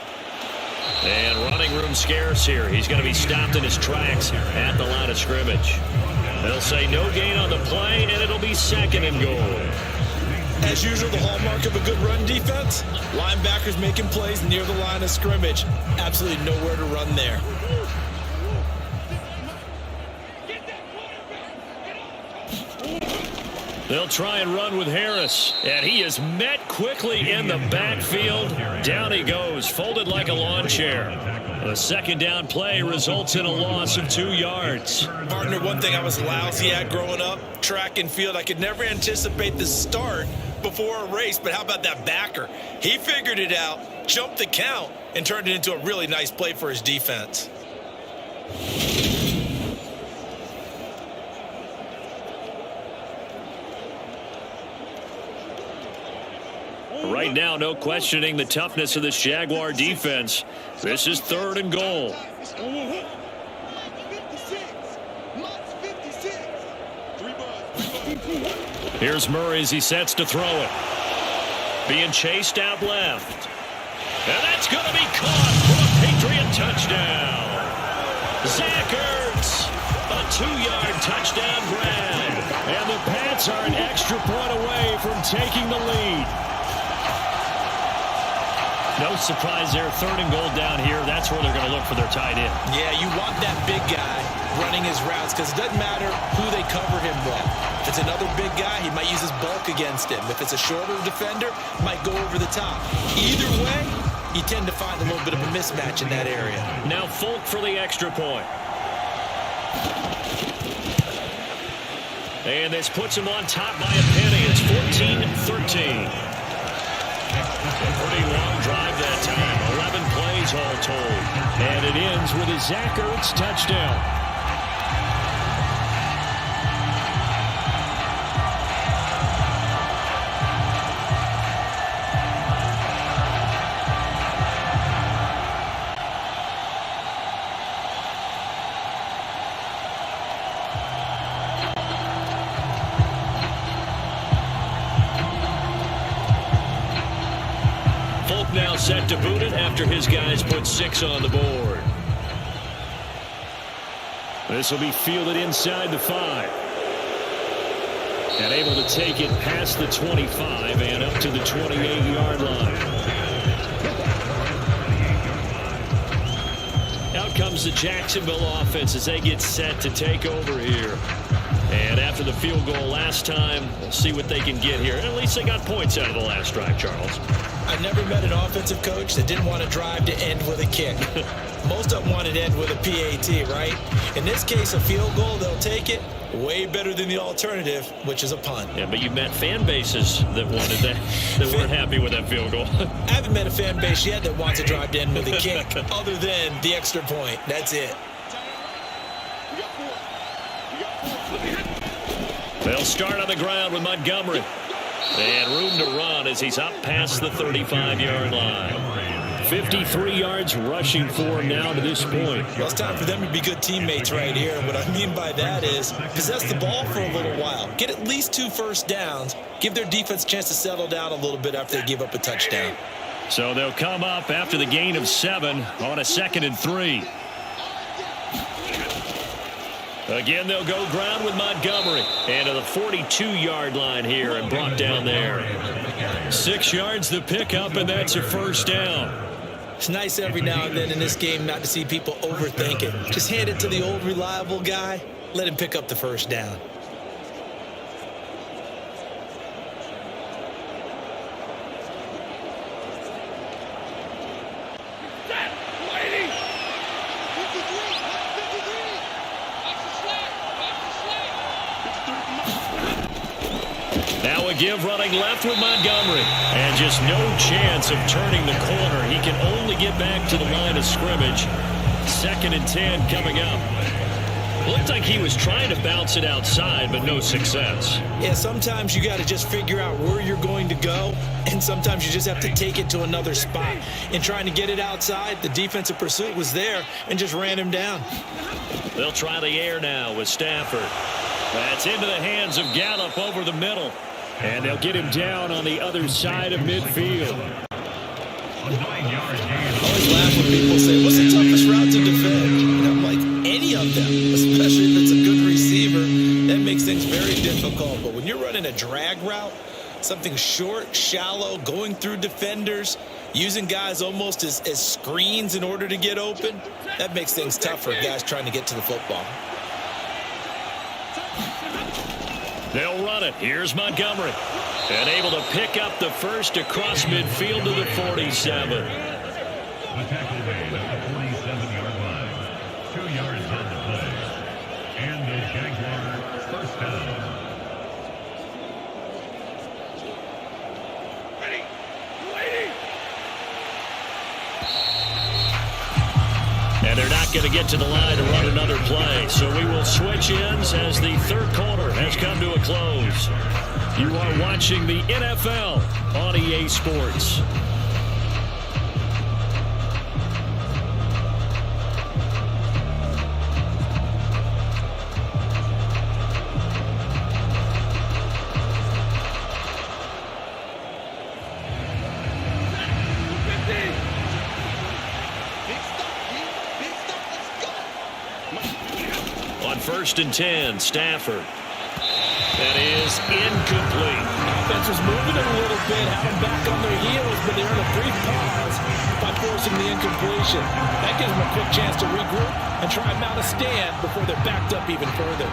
And running room scarce here. He's going to be stopped in his tracks at the line of scrimmage. They'll say no gain on the play, and it'll be second and goal. As usual, the hallmark of a good run defense, linebackers making plays near the line of scrimmage. Absolutely nowhere to run there. They'll try and run with Harris, and he is met quickly in the backfield. Down he goes, folded like a lawn chair. The second down play results in a loss of 2 yards. Partner, one thing I was lousy at growing up, track and field, I could never anticipate the start before a race, but how about that backer? He figured it out, jumped the count, and turned it into a really nice play for his defense. Right now, no questioning the toughness of this Jaguar defense. This is third and goal. Here's Murray as he sets to throw it. Being chased out left. And that's going to be caught for a Patriot touchdown. Zach Ertz, a 2-yard touchdown grab. And the Pats are an extra point away from taking the lead. No surprise there. 3rd and goal down here. That's where they're going to look for their tight end. Yeah, you want that big guy running his routes because it doesn't matter who they cover him with. If it's another big guy, he might use his bulk against him. If it's a shorter defender, he might go over the top. Either way, you tend to find a little bit of a mismatch in that area. Now Folk for the extra point. And this puts him on top by a penny. It's 14-13. A pretty long drive that time. 11 plays all told. And it ends with a Zach Ertz touchdown. Now set to boot it after his guys put 6 on the board. This will be fielded inside the 5. And able to take it past the 25 and up to the 28-yard line. Out comes the Jacksonville offense as they get set to take over here. And after the field goal last time, we'll see what they can get here. And at least they got points out of the last drive, Charles. I've never met an offensive coach that didn't want to drive to end with a kick. Most of them wanted to end with a PAT, right? In this case, a field goal, they'll take it. Way better than the alternative, which is a punt. Yeah, but you met fan bases that wanted that, that weren't happy with that field goal. I haven't met a fan base yet that wants to drive to end with a kick, other than the extra point. That's it. They'll start on the ground with Montgomery. And room to run as he's up past the 35-yard line. 53 yards rushing for him now to this point. Well, it's time for them to be good teammates right here. What I mean by that is possess the ball for a little while. Get at least 2 first downs. Give their defense a chance to settle down a little bit after they give up a touchdown. So they'll come up after the gain of 7 on a 2nd and 3. Again, they'll go ground with Montgomery. And to the 42-yard line here and brought down there. 6 yards the pickup, and that's a first down. It's nice every now and then in this game not to see people overthink it. Just hand it to the old reliable guy. Let him pick up the first down. Now a give running left with Montgomery. And just no chance of turning the corner. He can only get back to the line of scrimmage. 2nd and 10 coming up. Looked like he was trying to bounce it outside, but no success. Yeah, sometimes you got to just figure out where you're going to go, and sometimes you just have to take it to another spot. In trying to get it outside, the defensive pursuit was there and just ran him down. They'll try the air now with Stafford. That's into the hands of Gallup over the middle. And they'll get him down on the other side of midfield. A 9-yard gain. I always laugh when people say, what's the toughest route to defend? And I'm like, any of them, especially if it's a good receiver. That makes things very difficult. But when you're running a drag route, something short, shallow, going through defenders, using guys almost as screens in order to get open, that makes things tough for guys trying to get to the football. They'll run it. Here's Montgomery. And able to pick up the first across midfield to the 47. The tackle made at the 47-yard line. 2 yards on the play. And the Jaguars first down. And they're not going to get to the line to run another play. So we will switch ends as the third quarter has come to a close. You are watching the NFL on EA Sports. On 1st and 10, Stafford. That is incomplete. Offense was moving it a little bit, had them back on their heels, but they're in a brief pause by forcing the incompletion. That gives them a quick chance to regroup and try and mount a stand before they're backed up even further.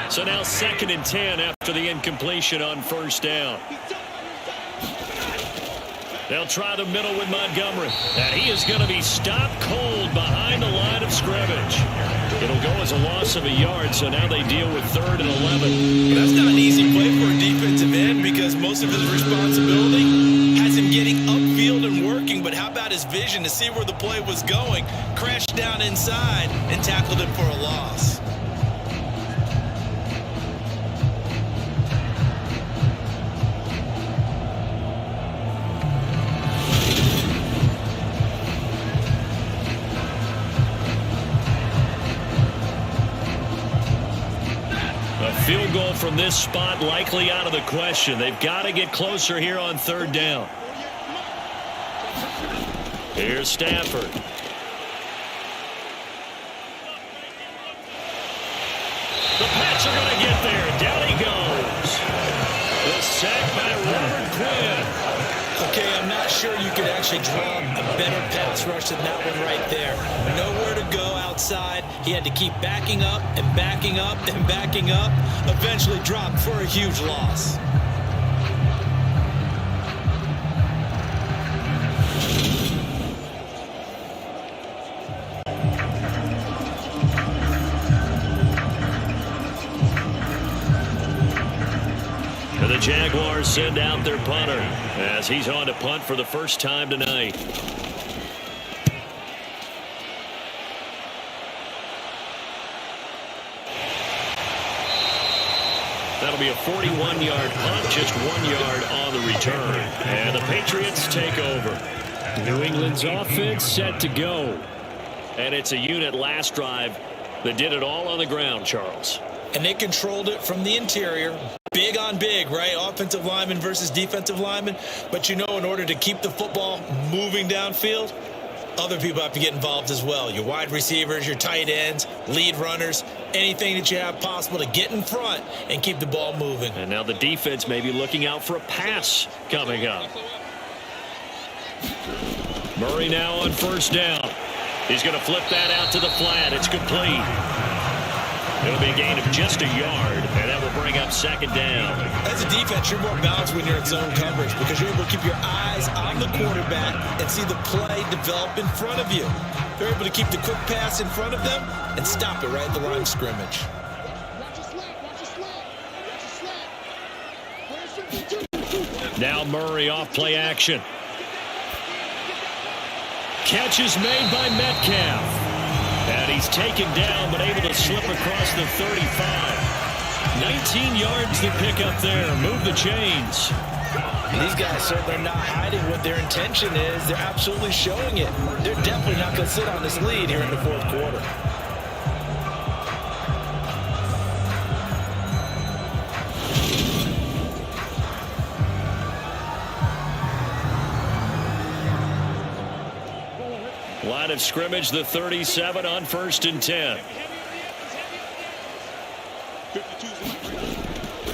So now 2nd and 10 after the incompletion on 1st down. They'll try the middle with Montgomery. And he is going to be stopped cold behind the line of scrimmage. It'll go as a loss of a yard, so now they deal with 3rd and 11. That's not an easy play for a defensive end because most of his responsibility has him getting upfield and working, but how about his vision to see where the play was going, crashed down inside, and tackled him for a loss. Field goal from this spot likely out of the question. They've got to get closer here on 3rd down. Here's Stafford. The Pats are going to get there. Down he goes. The sack by Robert Quinn. Okay, I'm not sure you could actually draw a better pass rush than that one right there. Nowhere to go outside. He had to keep backing up and backing up and backing up. Eventually dropped for a huge loss. And the Jaguars send out their punter as he's on to punt for the first time tonight. That'll be a 41-yard punt, just 1 yard on the return. And the Patriots take over. New England's offense set to go. And it's a unit last drive that did it all on the ground, Charles. And they controlled it from the interior. Big on big, right? Offensive lineman versus defensive lineman. But you know, in order to keep the football moving downfield, other people have to get involved as well. Your wide receivers, your tight ends, lead runners, anything that you have possible to get in front and keep the ball moving. And now the defense may be looking out for a pass coming up. Murray now on 1st down. He's going to flip that out to the flat. It's complete. It'll be a gain of just a yard, and that will bring up 2nd down. As a defense, you're more balanced when you're in zone coverage because you're able to keep your eyes on the quarterback and see the play develop in front of you. They're able to keep the quick pass in front of them and stop it right at the line of scrimmage. Now Murray off play action. Catch is made by Metcalf. And he's taken down, but able to slip across the 35. 19 yards to pick up there. Move the chains. These guys certainly not hiding what their intention is. They're absolutely showing it. They're definitely not going to sit on this lead here in the 4th quarter. Line of scrimmage, the 37 on 1st and 10.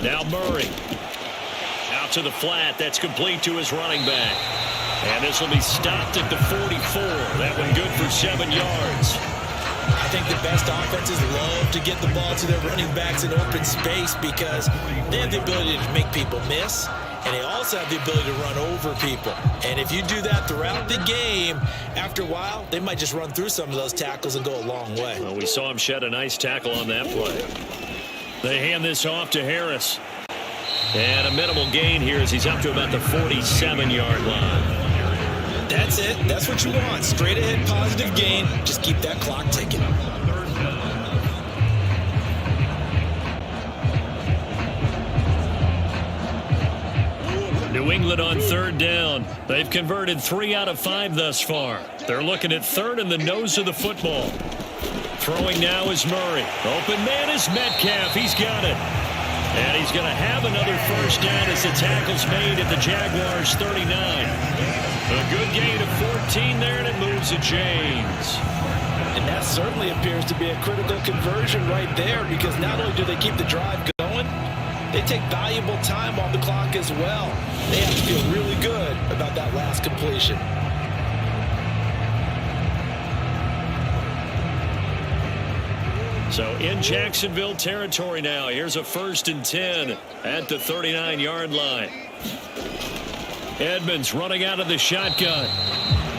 Now Murray. Out to the flat. That's complete to his running back. And this will be stopped at the 44. That one good for 7 yards. I think the best offenses love to get the ball to their running backs in open space because they have the ability to make people miss. And they also have the ability to run over people. And if you do that throughout the game, after a while, they might just run through some of those tackles and go a long way. Well, we saw him shed a nice tackle on that play. They hand this off to Harris. And a minimal gain here as he's up to about the 47-yard line. That's it. That's what you want. Straight ahead positive gain. Just keep that clock ticking. New England on third down. They've converted 3 out of 5 thus far. They're looking at third in the nose of the football. Throwing now is Murray. Open man is Metcalf. He's got it. And he's going to have another first down as the tackle's made at the Jaguars 39. A good gain of 14 there, and it moves to James. And that certainly appears to be a critical conversion right there, because not only do they keep the drive going, they take valuable time off the clock as well. They have to feel really good about that last completion. So in Jacksonville territory now. Here's a 1st and 10 at the 39-yard line. Edmonds running out of the shotgun.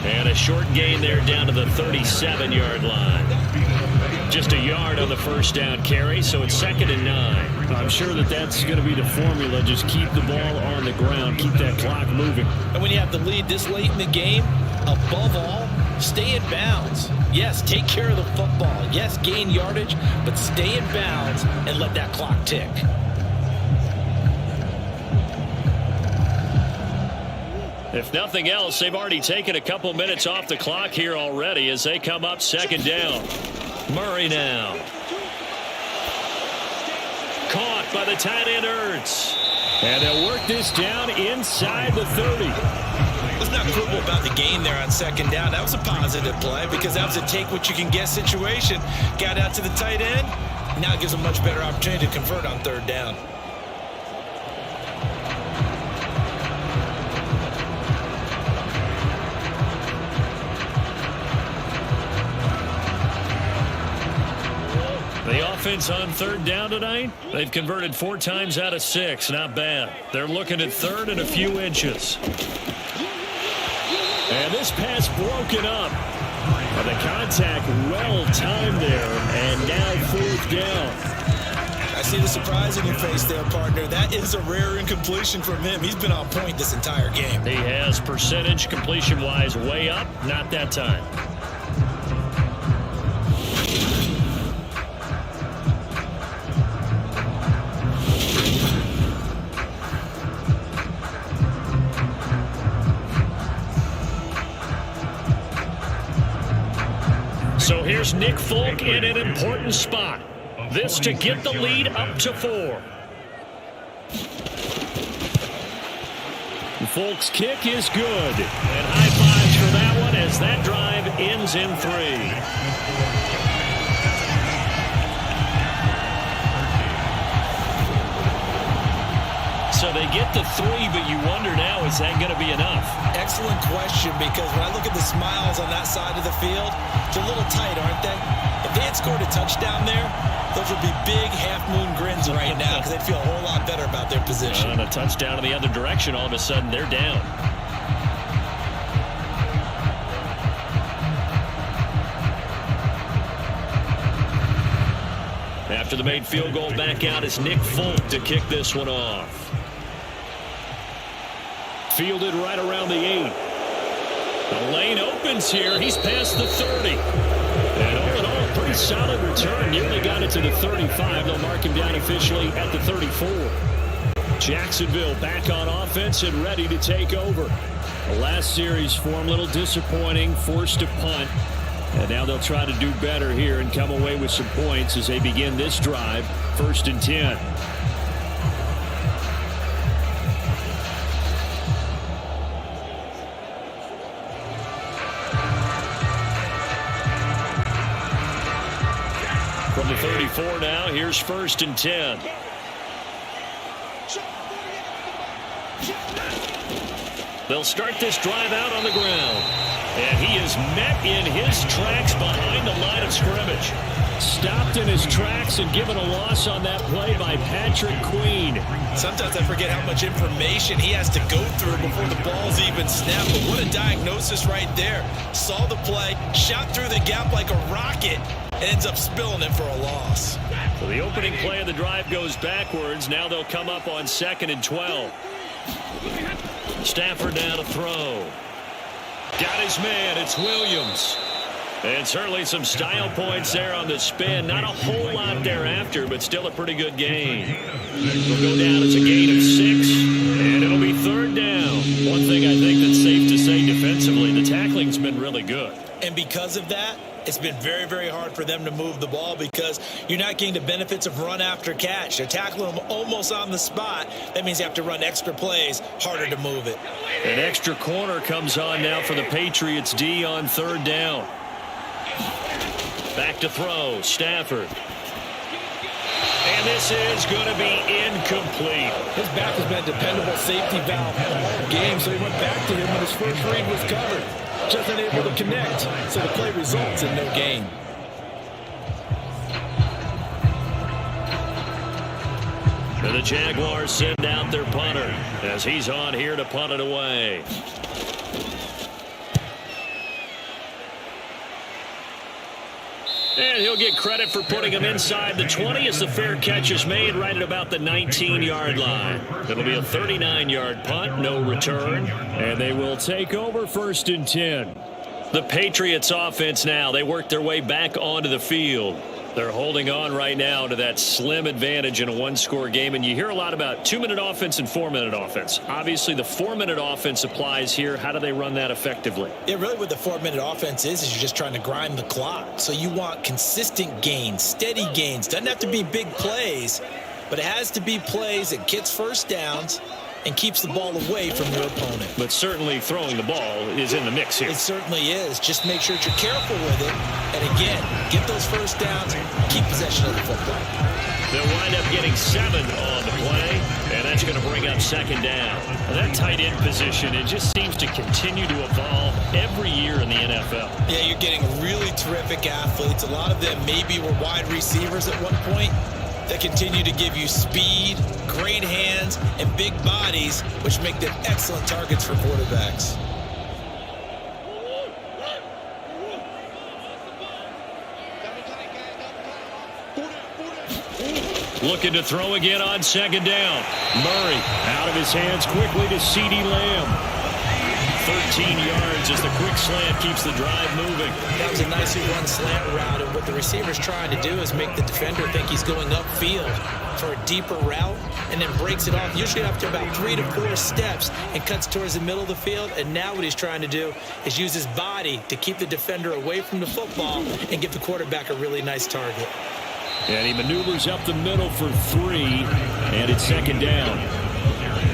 And a short gain there down to the 37-yard line. Just a yard on the first down carry, so it's 2nd and 9. I'm sure that's going to be the formula. Just keep the ball on the ground. Keep that clock moving. And when you have the lead this late in the game, above all, stay in bounds. Yes, take care of the football. Yes, gain yardage, but stay in bounds and let that clock tick. If nothing else, they've already taken a couple minutes off the clock here already as they come up 2nd down. Murray now. Caught by the tight end Ertz. And they'll work this down inside the 30. Let's not quibble about the gain there on 2nd down. That was a positive play because that was a take-what-you-can-get situation. Got out to the tight end. Now it gives a much better opportunity to convert on 3rd down. The offense on 3rd down tonight, they've converted 4 times out of 6. Not bad. They're looking at 3rd and a few inches. And this pass broken up. And the contact well timed there. And now 4th down. I see the surprise in your face there, partner. That is a rare incompletion from him. He's been on point this entire game. He has percentage completion-wise way up. Not that time. So here's Nick Folk in an important spot. This to get the lead up to 4. Folk's kick is good. And high fives for that one as that drive ends in 3. So they get the 3, but you wonder now, is that going to be enough? Excellent question, because when I look at the smiles on that side of the field, they're a little tight, aren't they? If they had scored a touchdown there, those would be big half-moon grins right now because they'd feel a whole lot better about their position. And a touchdown in the other direction, all of a sudden they're down. After the made field goal, back out is Nick Folk to kick this one off. Fielded right around the 8. The lane opens here. He's past the 30. And all in all, pretty solid return. Nearly got it to the 35. They'll mark him down officially at the 34. Jacksonville back on offense and ready to take over. The last series form a little disappointing, forced to punt. And now they'll try to do better here and come away with some points as they begin this drive, 1st and 10. From the 34 now, here's 1st and 10. They'll start this drive out on the ground. And he is met in his tracks behind the line of scrimmage. Stopped in his tracks and given a loss on that play by Patrick Queen. Sometimes I forget how much information he has to go through before the ball's even snapped. But what a diagnosis right there. Saw the play, shot through the gap like a rocket, and ends up spilling it for a loss. So the opening play of the drive goes backwards. Now they'll come up on 2nd and 12. Stafford now to throw. Got his man. It's Williams. And certainly some style points there on the spin. Not a whole lot thereafter, but still a pretty good gain. It'll go down as a gain of 6, and it'll be 3rd down. One thing I think that's safe to say defensively, the tackling's been really good. And because of that, it's been very, very hard for them to move the ball because you're not getting the benefits of run after catch. They're tackling them almost on the spot. That means you have to run extra plays, harder to move it. An extra corner comes on now for the Patriots D on 3rd down. Back to throw, Stafford. And this is going to be incomplete. His back has been a dependable safety valve all game, so he went back to him when his first read was covered. Just unable to connect, so the play results in no gain. And the Jaguars send out their punter as he's on here to punt it away. And he'll get credit for putting him inside the 20 as the fair catch is made right at about the 19-yard line. It'll be a 39-yard punt, no return. And they will take over 1st and 10. The Patriots offense now, they work their way back onto the field. They're holding on right now to that slim advantage in a one-score game. And you hear a lot about 2-minute offense and 4-minute offense. Obviously, the 4-minute offense applies here. How do they run that effectively? Yeah, really what the 4-minute offense is you're just trying to grind the clock. So you want consistent gains, steady gains. Doesn't have to be big plays, but it has to be plays that gets first downs and keeps the ball away from your opponent. But certainly throwing the ball is in the mix here. It certainly is. Just make sure that you're careful with it. And again, get those first downs, keep possession of the football. They'll wind up getting 7 on the play, and that's going to bring up 2nd down. Well, that tight end position, it just seems to continue to evolve every year in the NFL. Yeah, you're getting really terrific athletes. A lot of them maybe were wide receivers at one point. That continue to give you speed, great hands, and big bodies, which make them excellent targets for quarterbacks. Looking to throw again on 2nd down. Murray out of his hands quickly to CeeDee Lamb. 13 yards as the quick slant keeps the drive moving. That was a nicely run slant route, and what the receiver's trying to do is make the defender think he's going upfield for a deeper route and then breaks it off, usually after about 3 to 4 steps, and cuts towards the middle of the field. And now what he's trying to do is use his body to keep the defender away from the football and give the quarterback a really nice target. And he maneuvers up the middle for 3, and it's 2nd down.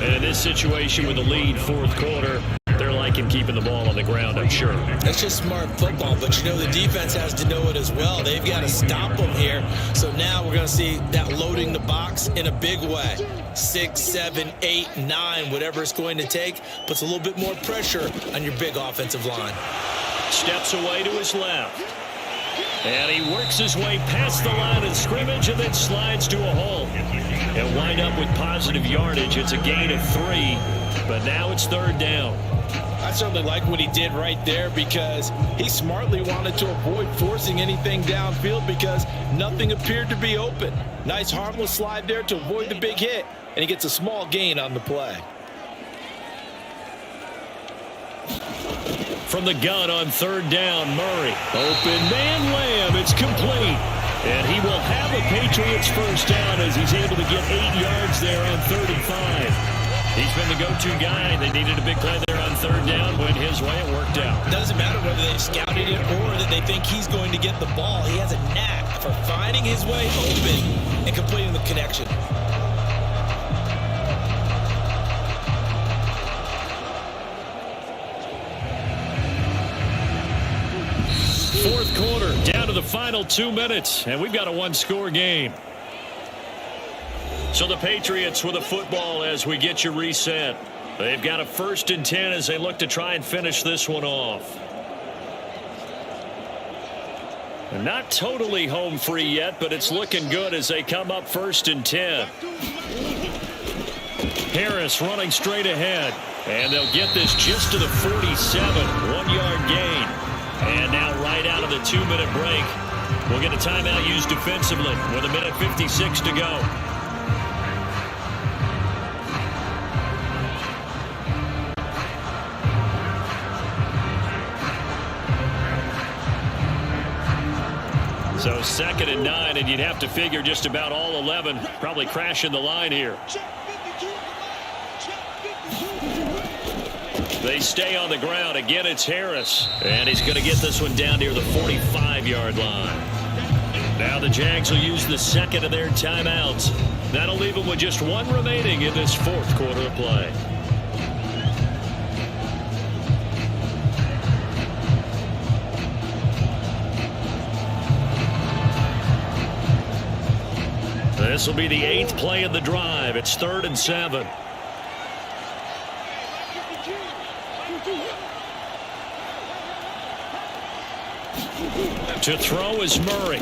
And in this situation with the lead 4th quarter, they're liking keeping the ball on the ground, I'm sure. That's just smart football, but you know the defense has to know it as well. They've got to stop them here. So now we're going to see that loading the box in a big way. 6, 7, 8, 9, whatever it's going to take, puts a little bit more pressure on your big offensive line. Steps away to his left. And he works his way past the line of scrimmage and then slides to a hole. And wind up with positive yardage. It's a gain of 3, but now it's 3rd down. I certainly like what he did right there because he smartly wanted to avoid forcing anything downfield because nothing appeared to be open. Nice harmless slide there to avoid the big hit, and he gets a small gain on the play. From the gun on 3rd down, Murray. Open man, Lamb. It's complete. And he will have a Patriots first down as he's able to get 8 yards there on 3rd and 5. He's been the go-to guy. They needed a big play there on 3rd down. Went his way. It worked out. Doesn't matter whether they've scouted it or that they think he's going to get the ball. He has a knack for finding his way open and completing the connection. Fourth quarter, down to the final 2 minutes, and we've got a one-score game. So the Patriots with a football as we get you reset. They've got a 1st and 10 as they look to try and finish this one off. And not totally home free yet, but it's looking good as they come up 1st and 10. Harris running straight ahead, and they'll get this just to the 47, 1-yard gain. And now right out of the 2-minute break, we'll get a timeout used defensively with 1:56 to go. So 2nd and 9, and you'd have to figure just about all 11 probably crashing the line here. They stay on the ground. Again, it's Harris. And he's going to get this one down near the 45-yard line. Now the Jags will use the second of their timeouts. That'll leave them with just one remaining in this fourth quarter of play. This will be the 8th play of the drive. It's 3rd and 7. To throw is Murray.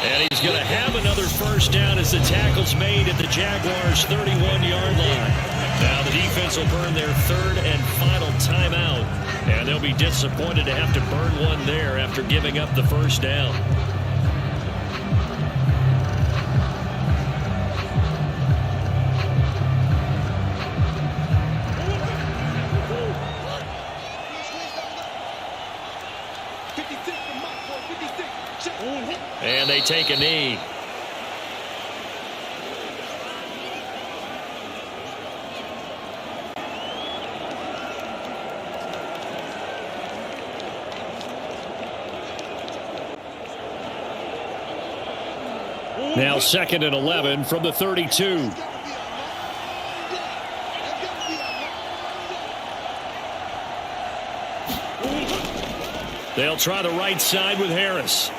And he's going to have another first down as the tackle's made at the Jaguars' 31-yard line. Now the defense will burn their 3rd and final timeout. And they'll be disappointed to have to burn one there after giving up the first down. And they take a knee. Now 2nd and 11 from the 32. They'll try the right side with Harris.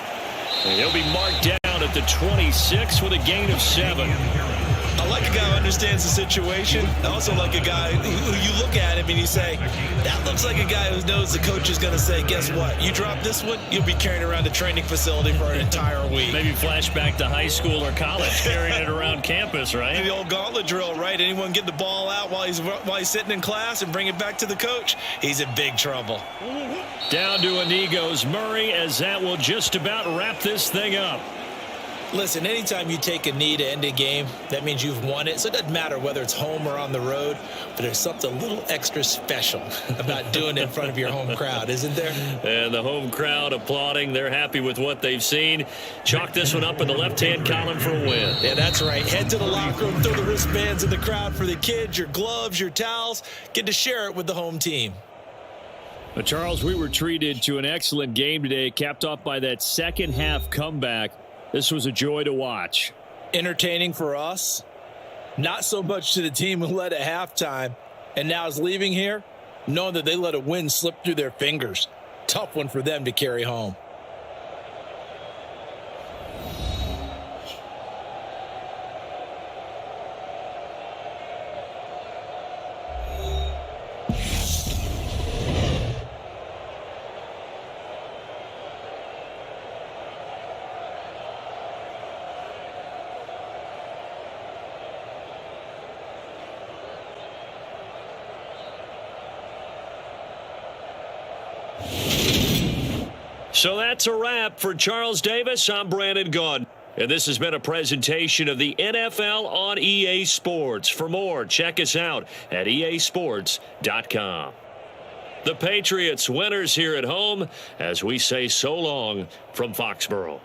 And he'll be marked down at the 26 with a gain of 7. I like a guy who understands the situation. I also like a guy who you look at him and you say, that looks like a guy who knows the coach is going to say, guess what? You drop this one, you'll be carrying around the training facility for an entire week. Maybe flashback to high school or college, carrying it around campus, right? The old gauntlet drill, right? Anyone get the ball out while he's sitting in class and bring it back to the coach? He's in big trouble. Down to a knee goes Murray, as that will just about wrap this thing up. Listen, anytime you take a knee to end a game, that means you've won it. So it doesn't matter whether it's home or on the road, but there's something a little extra special about doing it in front of your home crowd, isn't there? And the home crowd applauding. They're happy with what they've seen. Chalk this one up in the left-hand column for a win. Yeah, that's right. Head to the locker room, throw the wristbands in the crowd for the kids, your gloves, your towels. Get to share it with the home team. But Charles, we were treated to an excellent game today, capped off by that second half comeback. This was a joy to watch. Entertaining for us, not so much to the team who led at halftime and now is leaving here, knowing that they let a win slip through their fingers. Tough one for them to carry home. So that's a wrap for Charles Davis. I'm Brandon Gaudin. And this has been a presentation of the NFL on EA Sports. For more, check us out at easports.com. The Patriots winners here at home as we say so long from Foxborough.